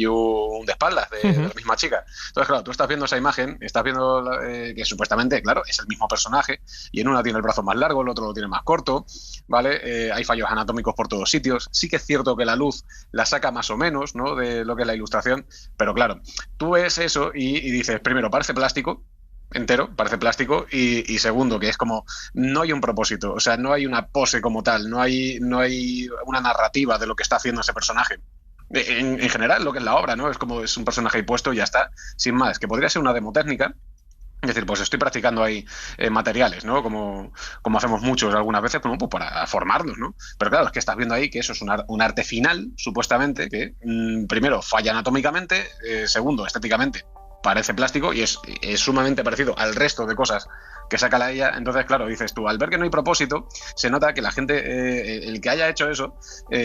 un de espaldas de la misma chica. Entonces, claro, tú estás viendo esa imagen, estás viendo que supuestamente, claro, es el mismo personaje, y en una tiene el brazo más largo, el otro lo tiene más corto, ¿vale? Hay fallos anatómicos por todos sitios. Sí que es cierto que la luz la saca más o menos, ¿no?, de lo que es la ilustración, pero claro, tú ves eso y dices, primero, parece plástico entero, parece plástico, y segundo, que es como, no hay un propósito, o sea, no hay una pose como tal, no hay una narrativa de lo que está haciendo ese personaje. En general, lo que es la obra, ¿no? Es como es un personaje ahí puesto y ya está, sin más, que podría ser una demo técnica. Es decir, pues estoy practicando ahí materiales, ¿no? Como hacemos muchos algunas veces, pues para formarnos, ¿no? Pero claro, es que estás viendo ahí que eso es un arte final, supuestamente, que primero falla anatómicamente, segundo, estéticamente parece plástico y es sumamente parecido al resto de cosas que saca la IA. Entonces, claro, dices tú, al ver que no hay propósito, se nota que la gente, el que haya hecho eso,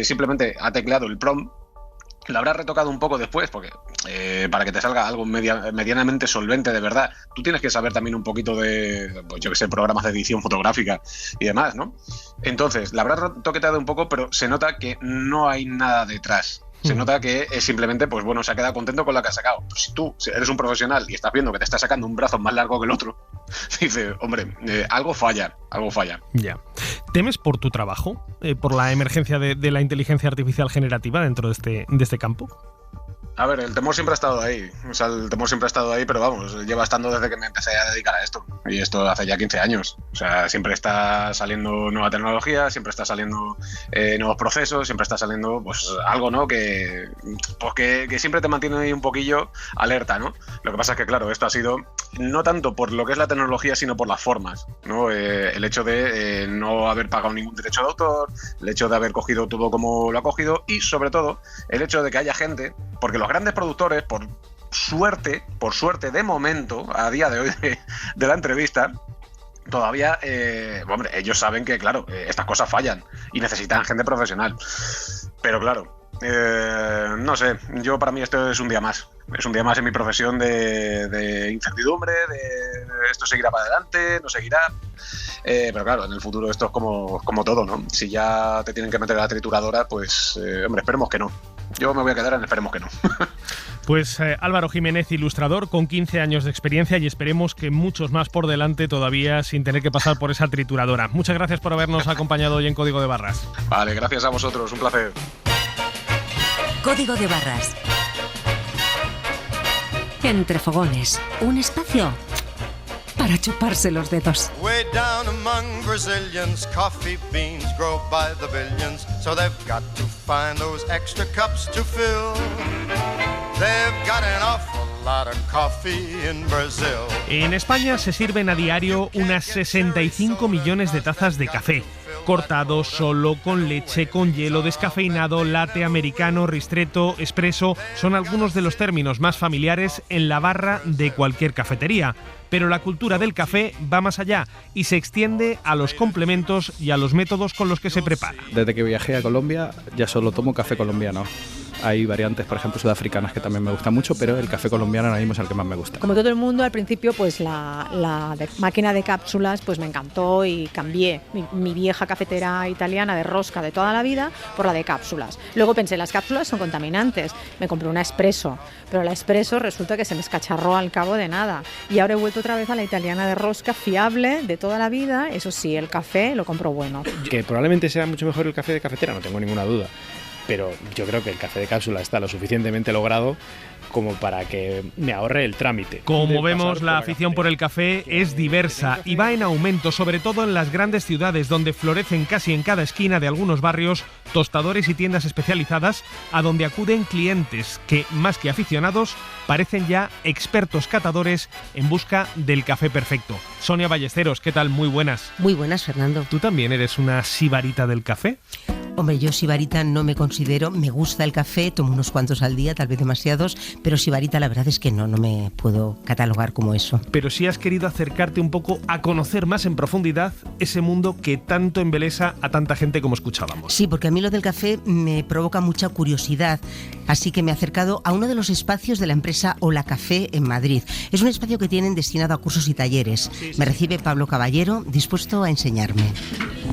simplemente ha tecleado el prompt, lo habrá retocado un poco después, porque para que te salga algo medianamente solvente de verdad, tú tienes que saber también un poquito de, pues yo que sé, programas de edición fotográfica y demás, ¿no? Entonces, la habrá toqueteado un poco, pero se nota que no hay nada detrás. Se nota que es simplemente, pues bueno, se ha quedado contento con lo que ha sacado. Pues si tú eres un profesional y estás viendo que te está sacando un brazo más largo que el otro, dices, hombre, algo falla. Ya. ¿Temes por tu trabajo? ¿Por la emergencia de la inteligencia artificial generativa dentro de este campo? A ver, el temor siempre ha estado ahí. O sea, el temor siempre ha estado ahí, pero vamos, lleva estando desde que me empecé a dedicar a esto. Y esto hace ya 15 años. O sea, siempre está saliendo nueva tecnología, siempre está saliendo nuevos procesos, siempre está saliendo pues algo, ¿no? Que siempre te mantiene ahí un poquillo alerta, ¿no? Lo que pasa es que, claro, esto ha sido no tanto por lo que es la tecnología, sino por las formas, ¿no? El hecho de no haber pagado ningún derecho de autor, el hecho de haber cogido todo como lo ha cogido y, sobre todo, el hecho de que haya gente, porque los grandes productores, por suerte, de momento, a día de hoy de la entrevista, todavía, hombre, ellos saben que, claro, estas cosas fallan y necesitan gente profesional. Pero claro, no sé, para mí esto es un día más. Es un día más en mi profesión de incertidumbre, de esto seguirá para adelante, no seguirá. Pero claro, en el futuro esto es como todo, ¿no? Si ya te tienen que meter a la trituradora, pues, hombre, esperemos que no. Yo me voy a quedar en esperemos que no. Pues Álvaro Jiménez, ilustrador con 15 años de experiencia y esperemos que muchos más por delante todavía sin tener que pasar por esa trituradora. Muchas gracias por habernos acompañado hoy en Código de Barras. Vale, gracias a vosotros, un placer. Código de Barras. Entre fogones, un espacio para chuparse los dedos. Way down among Brazilians, coffee beans grow by the billions, so they've got to find those extra cups to fill. They've got an awful lot of coffee in Brazil. En España se sirven a diario unas 65 millones de tazas de café. Cortado, solo, con leche, con hielo, descafeinado, latte, americano, ristretto, espresso, son algunos de los términos más familiares en la barra de cualquier cafetería. Pero la cultura del café va más allá y se extiende a los complementos y a los métodos con los que se prepara. Desde que viajé a Colombia ya solo tomo café colombiano. Hay variantes, por ejemplo, sudafricanas que también me gustan mucho, pero el café colombiano ahora mismo es el que más me gusta. Como todo el mundo, al principio, pues la máquina de cápsulas pues me encantó y cambié mi vieja cafetera italiana de rosca de toda la vida por la de cápsulas. Luego pensé, las cápsulas son contaminantes. Me compré una espresso, pero la espresso resulta que se me escacharró al cabo de nada. Y ahora he vuelto otra vez a la italiana de rosca, fiable, de toda la vida. Eso sí, el café lo compro bueno. Que probablemente sea mucho mejor el café de cafetera, no tengo ninguna duda. pero yo creo que el café de cápsula está lo suficientemente logrado como para que me ahorre el trámite. Como vemos, la afición por el café es diversa y va en aumento, sobre todo en las grandes ciudades, donde florecen casi en cada esquina de algunos barrios tostadores y tiendas especializadas a donde acuden clientes que, más que aficionados, parecen ya expertos catadores en busca del café perfecto. Sonia Ballesteros, ¿qué tal? Muy buenas. Muy buenas, Fernando. ¿Tú también eres una sibarita del café? Hombre, yo sibarita no me considero, me gusta el café, tomo unos cuantos al día, tal vez demasiados, pero sibarita la verdad es que no me puedo catalogar como eso. Pero sí has querido acercarte un poco a conocer más en profundidad ese mundo que tanto embelesa a tanta gente como escuchábamos. Sí, porque a mí lo del café me provoca mucha curiosidad, así que me he acercado a uno de los espacios de la empresa Hola Café en Madrid. Es un espacio que tienen destinado a cursos y talleres. Me recibe Pablo Caballero, dispuesto a enseñarme.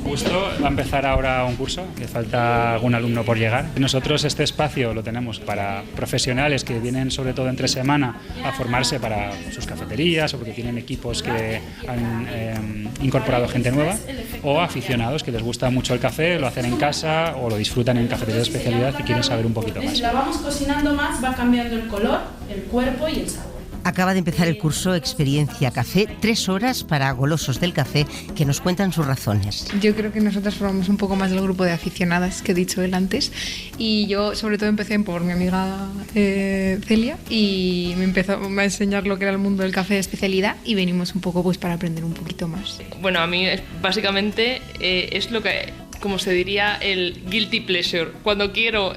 Justo va a empezar ahora un curso, que falta algún alumno por llegar. Nosotros este espacio lo tenemos para profesionales que vienen sobre todo entre semana a formarse para sus cafeterías o porque tienen equipos que han incorporado gente nueva, o aficionados que les gusta mucho el café, lo hacen en casa o lo disfrutan en cafeterías de especialidad y quieren saber un poquito más. La vamos cocinando más, va cambiando el color, el cuerpo y el sabor. Acaba de empezar el curso Experiencia Café, 3 horas para golosos del café que nos cuentan sus razones. Yo creo que nosotros formamos un poco más del grupo de aficionadas que he dicho él antes, y yo sobre todo empecé por mi amiga Celia, y me empezó a enseñar lo que era el mundo del café de especialidad, y venimos un poco pues para aprender un poquito más. Bueno, a mí básicamente es lo que, como se diría, el guilty pleasure. Cuando quiero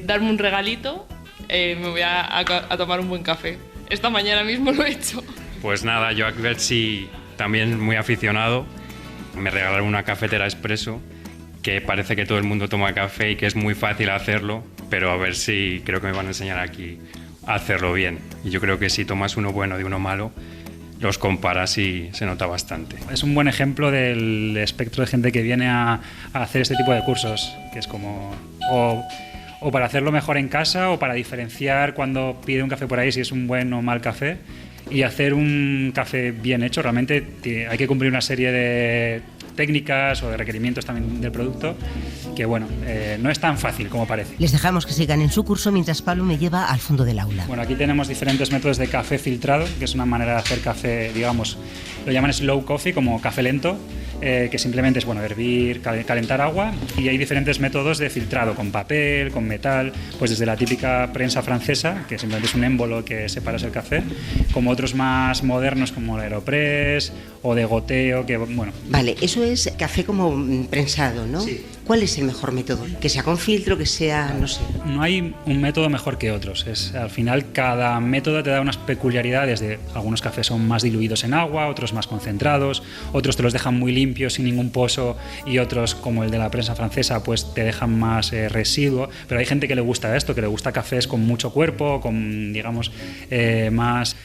darme un regalito, me voy a tomar un buen café. Esta mañana mismo lo he hecho. Pues nada, yo a ver si también muy aficionado. Me regalaron una cafetera expreso, que parece que todo el mundo toma café y que es muy fácil hacerlo, pero a ver si creo que me van a enseñar aquí a hacerlo bien. Y yo creo que si tomas uno bueno de uno malo, los comparas y se nota bastante. Es un buen ejemplo del espectro de gente que viene a hacer este tipo de cursos, que es como... O para hacerlo mejor en casa, o para diferenciar cuando pide un café por ahí si es un buen o mal café, y hacer un café bien hecho. Realmente hay que cumplir una serie de técnicas o de requerimientos también del producto que, bueno, no es tan fácil como parece. Les dejamos que sigan en su curso mientras Pablo me lleva al fondo del aula. Bueno, aquí tenemos diferentes métodos de café filtrado, que es una manera de hacer café, digamos, lo llaman slow coffee, como café lento, que simplemente es, bueno, hervir, calentar agua, y hay diferentes métodos de filtrado, con papel, con metal, pues desde la típica prensa francesa, que simplemente es un émbolo que separas el café, como otros más modernos como el Aeropress o de goteo, que, bueno... Vale, eso es café como prensado, ¿no? Sí. ¿Cuál es el mejor método? Que sea con filtro, que sea, no sé. No hay un método mejor que otros. Al final, cada método te da unas peculiaridades. Algunos cafés son más diluidos en agua, otros más concentrados, otros te los dejan muy limpios, sin ningún pozo, y otros, como el de la prensa francesa, pues te dejan más residuo. Pero hay gente que le gusta esto, que le gusta cafés con mucho cuerpo, con, digamos, más...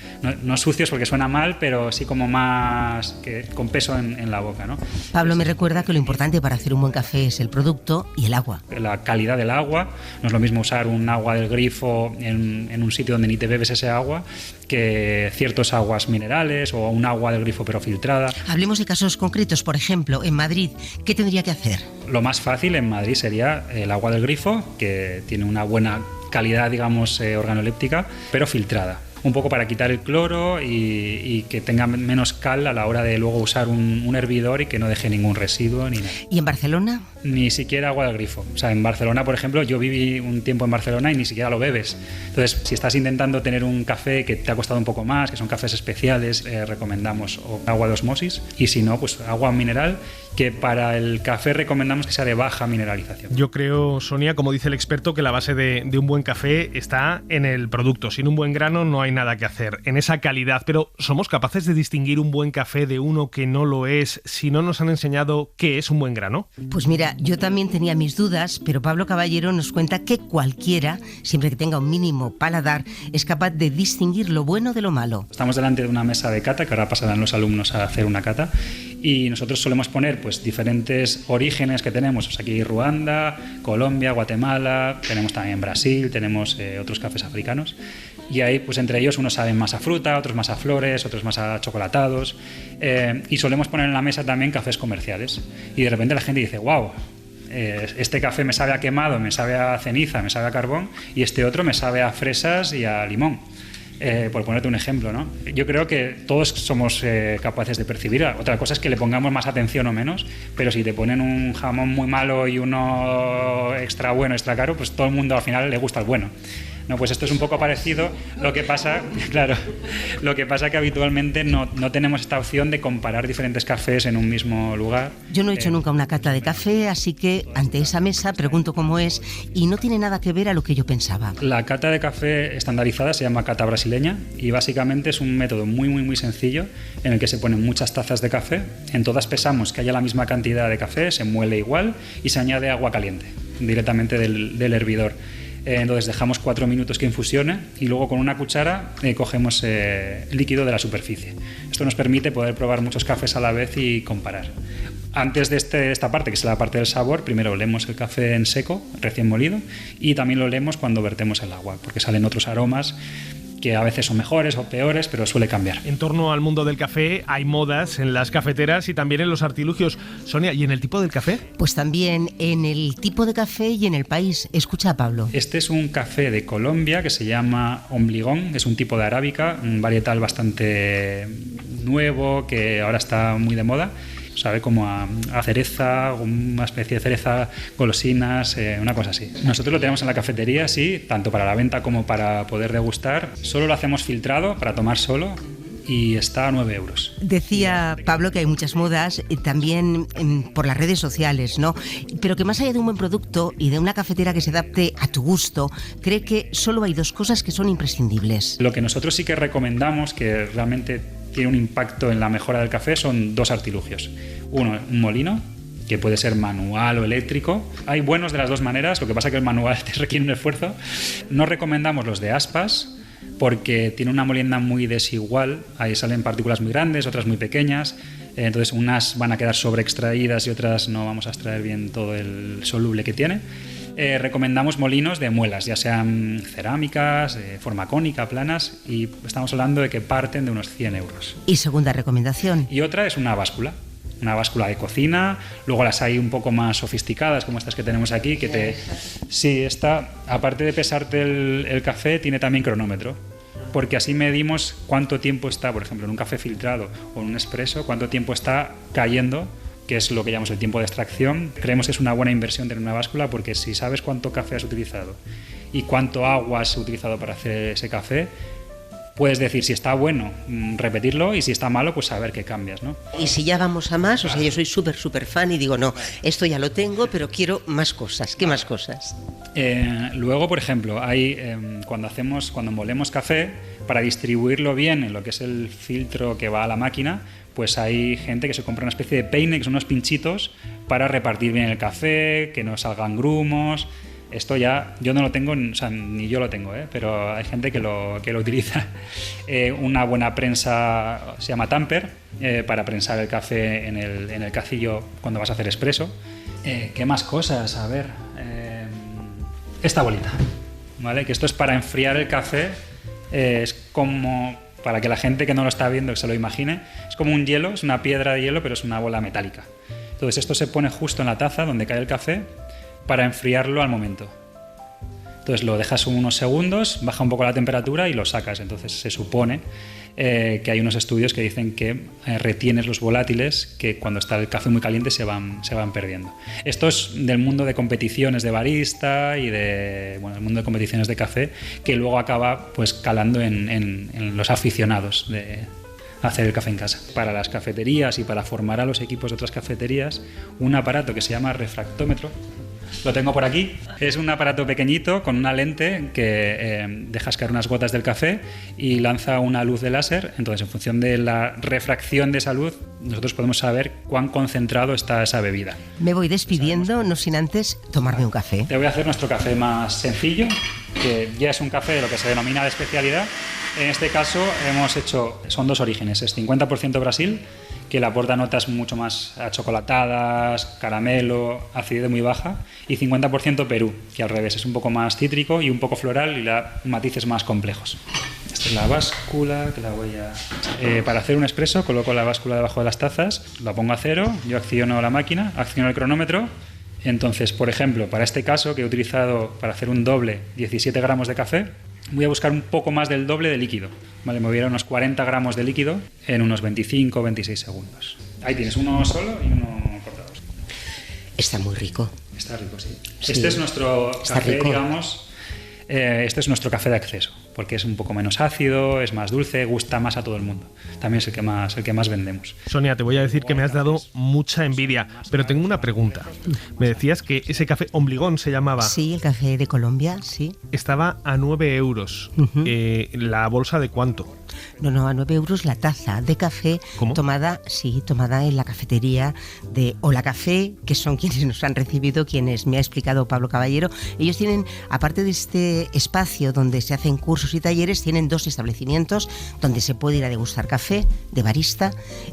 No sucios porque suena mal, pero sí como más... con peso en la boca, ¿no? Pablo me recuerda que lo importante para hacer un buen café es el producto y el agua. La calidad del agua, no es lo mismo usar un agua del grifo en un sitio donde ni te bebes ese agua que ciertas aguas minerales o un agua del grifo pero filtrada. Hablemos de casos concretos, por ejemplo, en Madrid, ¿qué tendría que hacer? Lo más fácil en Madrid sería el agua del grifo, que tiene una buena calidad, digamos, organoléptica, pero filtrada. Un poco para quitar el cloro y que tenga menos cal a la hora de luego usar un hervidor y que no deje ningún residuo ni nada. ¿Y en Barcelona? Ni siquiera agua del grifo. O sea, en Barcelona, por ejemplo, yo viví un tiempo en Barcelona y ni siquiera lo bebes. Entonces, si estás intentando tener un café que te ha costado un poco más, que son cafés especiales, recomendamos o agua de osmosis, y si no, pues agua mineral, que para el café recomendamos que sea de baja mineralización. Yo creo, Sonia, como dice el experto, que la base de un buen café está en el producto. Sin un buen grano no hay nada que hacer, en esa calidad. Pero ¿somos capaces de distinguir un buen café de uno que no lo es si no nos han enseñado qué es un buen grano? Pues mira, yo también tenía mis dudas, pero Pablo Caballero nos cuenta que cualquiera, siempre que tenga un mínimo paladar, es capaz de distinguir lo bueno de lo malo. Estamos delante de una mesa de cata, que ahora pasarán los alumnos a hacer una cata, y nosotros solemos poner pues diferentes orígenes que tenemos. Pues aquí Ruanda, Colombia, Guatemala, tenemos también Brasil, tenemos otros cafés africanos, y ahí pues entre ellos unos saben más a fruta, otros más a flores, otros más a chocolatados, y solemos poner en la mesa también cafés comerciales, y de repente la gente dice, wow, este café me sabe a quemado, me sabe a ceniza, me sabe a carbón, y este otro me sabe a fresas y a limón. Por ponerte un ejemplo, ¿no? Yo creo que todos somos capaces de percibir. Otra cosa es que le pongamos más atención o menos, pero si te ponen un jamón muy malo y uno extra bueno, extra caro, pues todo el mundo al final le gusta el bueno. No, pues esto es un poco parecido. Lo que pasa, claro, lo que pasa que habitualmente no tenemos esta opción de comparar diferentes cafés en un mismo lugar. Yo no he hecho nunca una cata de café, así que ante esa mesa pregunto cómo es y no tiene nada que ver a lo que yo pensaba. La cata de café estandarizada se llama cata brasileña y básicamente es un método muy sencillo en el que se ponen muchas tazas de café, en todas pesamos que haya la misma cantidad de café, se muele igual y se añade agua caliente directamente del hervidor. Entonces dejamos 4 minutos que infusione y luego con una cuchara cogemos líquido de la superficie. Esto nos permite poder probar muchos cafés a la vez y comparar. Antes de esta parte, que es la parte del sabor, primero olemos el café en seco, recién molido, y también lo olemos cuando vertemos el agua, porque salen otros aromas que a veces son mejores o peores, pero suele cambiar. En torno al mundo del café hay modas en las cafeteras y también en los artilugios. Sonia, ¿y en el tipo del café? Pues también en el tipo de café y en el país. Escucha a Pablo. Este es un café de Colombia que se llama Ombligón, es un tipo de arábica, un varietal bastante nuevo que ahora está muy de moda. Sabe como a cereza, una especie de cereza, golosinas, una cosa así. Nosotros lo tenemos en la cafetería, sí, tanto para la venta como para poder degustar. Solo lo hacemos filtrado para tomar solo y está a 9 euros. Decía Pablo que hay muchas modas, también por las redes sociales, ¿no? Pero que más allá de un buen producto y de una cafetera que se adapte a tu gusto, cree que solo hay 2 cosas que son imprescindibles. Lo que nosotros sí que recomendamos, que realmente tiene un impacto en la mejora del café, son 2 artilugios. Uno, un molino, que puede ser manual o eléctrico. Hay buenos de las 2 maneras, lo que pasa es que el manual te requiere un esfuerzo. No recomendamos los de aspas, porque tiene una molienda muy desigual, ahí salen partículas muy grandes, otras muy pequeñas, entonces unas van a quedar sobreextraídas y otras no vamos a extraer bien todo el soluble que tiene. Recomendamos molinos de muelas, ya sean cerámicas, forma cónica, planas, y estamos hablando de que parten de unos 100 euros. Y segunda recomendación. Y otra es una báscula de cocina. Luego las hay un poco más sofisticadas, como estas que tenemos aquí, que te... Sí, esta, aparte de pesarte el café, tiene también cronómetro, porque así medimos cuánto tiempo está, por ejemplo, en un café filtrado o en un expreso, cuánto tiempo está cayendo, que es lo que llamamos el tiempo de extracción. Creemos que es una buena inversión tener una báscula, porque si sabes cuánto café has utilizado y cuánto agua has utilizado para hacer ese café, puedes decir si está bueno, repetirlo, y si está malo, pues saber qué cambias, ¿no? Y si ya vamos a más, o sea, yo soy súper fan y digo, no, esto ya lo tengo, pero quiero más cosas. ¿Qué más cosas? Luego, por ejemplo, hay cuando molemos café, para distribuirlo bien en lo que es el filtro que va a la máquina, pues hay gente que se compra una especie de peine, que son unos pinchitos, para repartir bien el café, que no salgan grumos. Esto ya, yo no lo tengo, o sea, ni yo lo tengo, pero hay gente que lo utiliza. Una buena prensa se llama tamper, para prensar el café en el cacillo cuando vas a hacer expreso. ¿Qué más cosas? A ver, esta bolita, ¿vale? Que esto es para enfriar el café, es como, para que la gente que no lo está viendo que se lo imagine, es como un hielo, es una piedra de hielo, pero es una bola metálica. Entonces esto se pone justo en la taza donde cae el café, para enfriarlo al momento. Entonces lo dejas unos segundos, baja un poco la temperatura y lo sacas. Entonces se supone que hay unos estudios que dicen que retienes los volátiles que cuando está el café muy caliente se van perdiendo. Esto es del mundo de competiciones de barista y el mundo de competiciones de café, que luego acaba pues calando en los aficionados de hacer el café en casa. Para las cafeterías y para formar a los equipos de otras cafeterías, un aparato que se llama refractómetro. Lo tengo por aquí. Es un aparato pequeñito con una lente que dejas caer unas gotas del café y lanza una luz de láser. Entonces, en función de la refracción de esa luz, nosotros podemos saber cuán concentrado está esa bebida. Me voy despidiendo, no sin antes tomarme un café. Te voy a hacer nuestro café más sencillo, que ya es un café de lo que se denomina de especialidad. En este caso son 2 orígenes. Es 50% Brasil, que le aporta notas mucho más achocolatadas, caramelo, acidez muy baja, y 50% Perú, que al revés, es un poco más cítrico y un poco floral y le da matices más complejos. Esta es la báscula, que la voy a... para hacer un expreso coloco la báscula debajo de las tazas, la pongo a 0, yo acciono la máquina, acciono el cronómetro, Entonces, por ejemplo, para este caso que he utilizado para hacer un doble 17 gramos de café, voy a buscar un poco más del doble de líquido. Vale, me voy a ir a unos 40 gramos de líquido en unos 25 o 26 segundos. Ahí tienes uno solo y uno cortado. Está muy rico. Está rico, sí. Sí. Este es nuestro Está café, rico. digamos, este es nuestro café de acceso, porque es un poco menos ácido, es más dulce, gusta más a todo el mundo. También es el que más vendemos. Sonia, te voy a decir que me has dado mucha envidia, pero tengo una pregunta. Me decías que ese café Ombligón se llamaba. Sí, el café de Colombia, sí. Estaba a 9 euros. ¿La bolsa de cuánto? No, a 9 euros la taza de café. ¿Cómo? tomada en la cafetería de Hola Café, que son quienes nos han recibido, quienes me ha explicado Pablo Caballero. Ellos tienen, aparte de este espacio donde se hacen cursos y talleres, tienen 2 establecimientos donde se puede ir a degustar café de barista,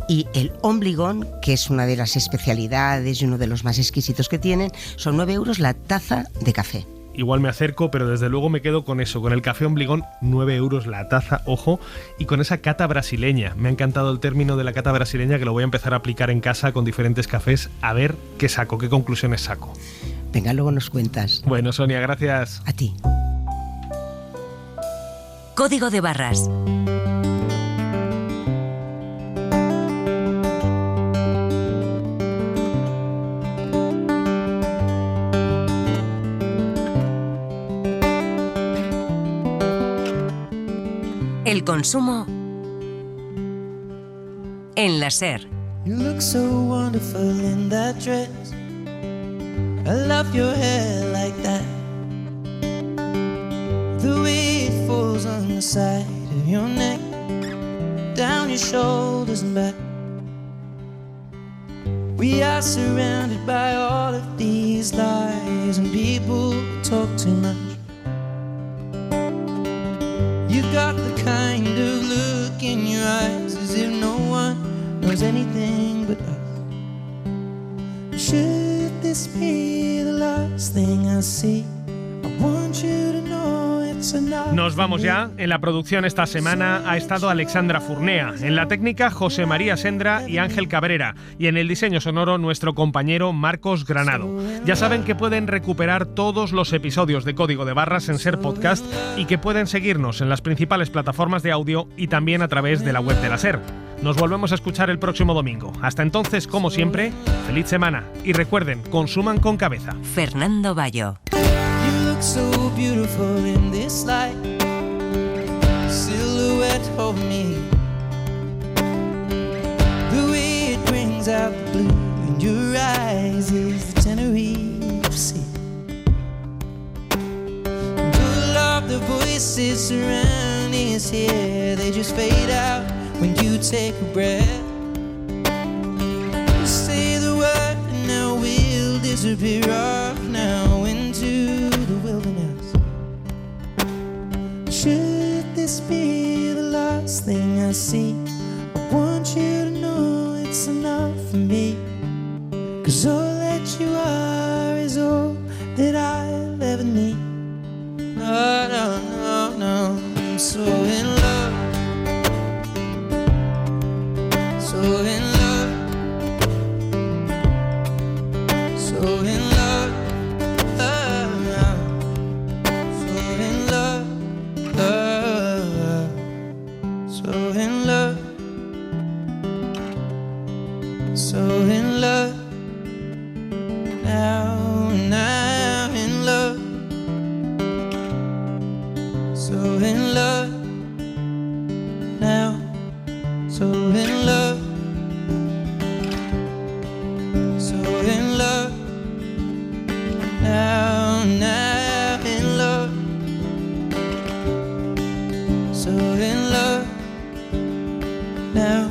y el Ombligón, que es una de las especialidades y uno de los más exquisitos que tienen, son 9 euros la taza de café. Igual me acerco, pero desde luego me quedo con eso, con el café Ombligón, 9 euros la taza, ojo, y con esa cata brasileña. Me ha encantado el término de la cata brasileña, que lo voy a empezar a aplicar en casa con diferentes cafés, a ver qué saco, qué conclusiones saco. Venga, luego nos cuentas. Bueno, Sonia, gracias. A ti. Código de barras. El consumo en la SER. You look so wonderful in that dress. I love your hair like that. The way it falls on the side of your neck, down your shoulders and back. We are surrounded by all of these lies and people who talk too much. You got the kind of look in your eyes as if no one knows anything but us. Should this be the last thing I see? I want you to know it's enough. Nos vamos ya. En la producción esta semana ha estado Alexandra Furnea, en la técnica José María Sendra y Ángel Cabrera, y en el diseño sonoro nuestro compañero Marcos Granado. Ya saben que pueden recuperar todos los episodios de Código de Barras en SER Podcast y que pueden seguirnos en las principales plataformas de audio y también a través de la web de la SER. Nos volvemos a escuchar el próximo domingo. Hasta entonces, como siempre, feliz semana y recuerden, consuman con cabeza. Fernando Bayo. You look so beautiful in this light, silhouette of me. The way it brings out the blue in your eyes is the Tenerife Sea. All of the voices surrounding us here, they just fade out when you take a breath. You say the word and now we'll disappear off now into the wilderness. Should this be the last thing I see? I want you to know it's enough for me. 'Cause all that you are is all that I'll ever need. No, no, no, no, I'm so in love. So in love, so in love, so in love, so in love, so in love, now in love, so in love, now, so in love. So in love, now in love. So in love, now.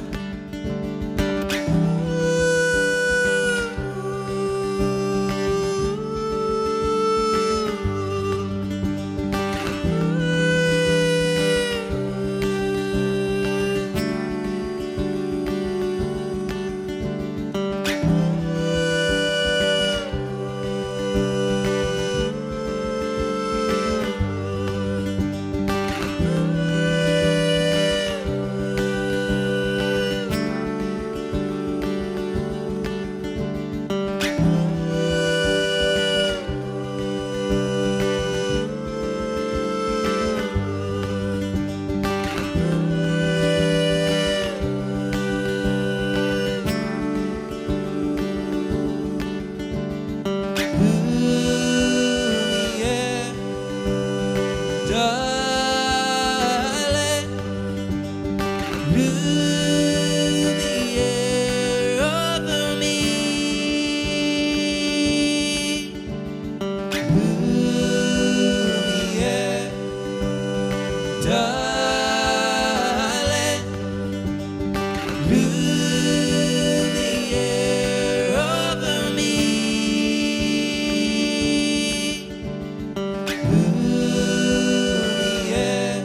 darling, blew the air over me. Blew the air,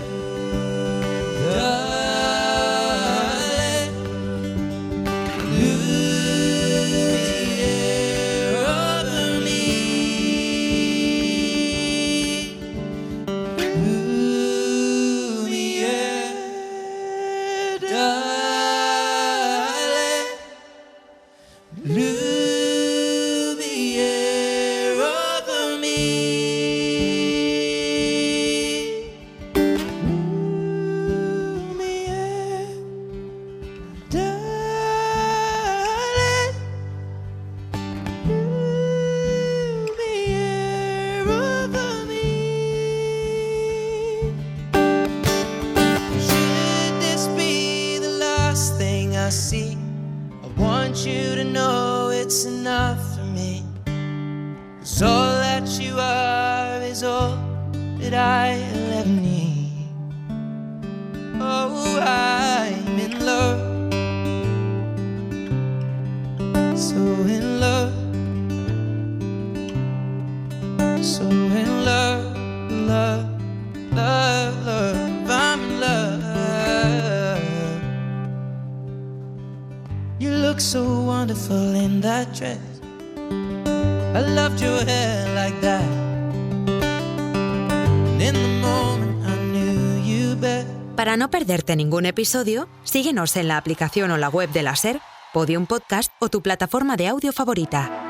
darling, blew the air over me. Blew the air, darling, blew the air over me. Blew the air, darling, blew the air over me. Should this be the last thing I see? I want you to know it's enough for me. 'Cause all that you are is all that I'll ever need. Oh, I'm in love, so in love, so in love, love, love, love, I'm in love. You look so wonderful in that dress. I loved your hair like that. And in the moment I knew you better. Para no perderte ningún episodio, síguenos en la aplicación o la web de la SER, Podium Podcast o tu plataforma de audio favorita.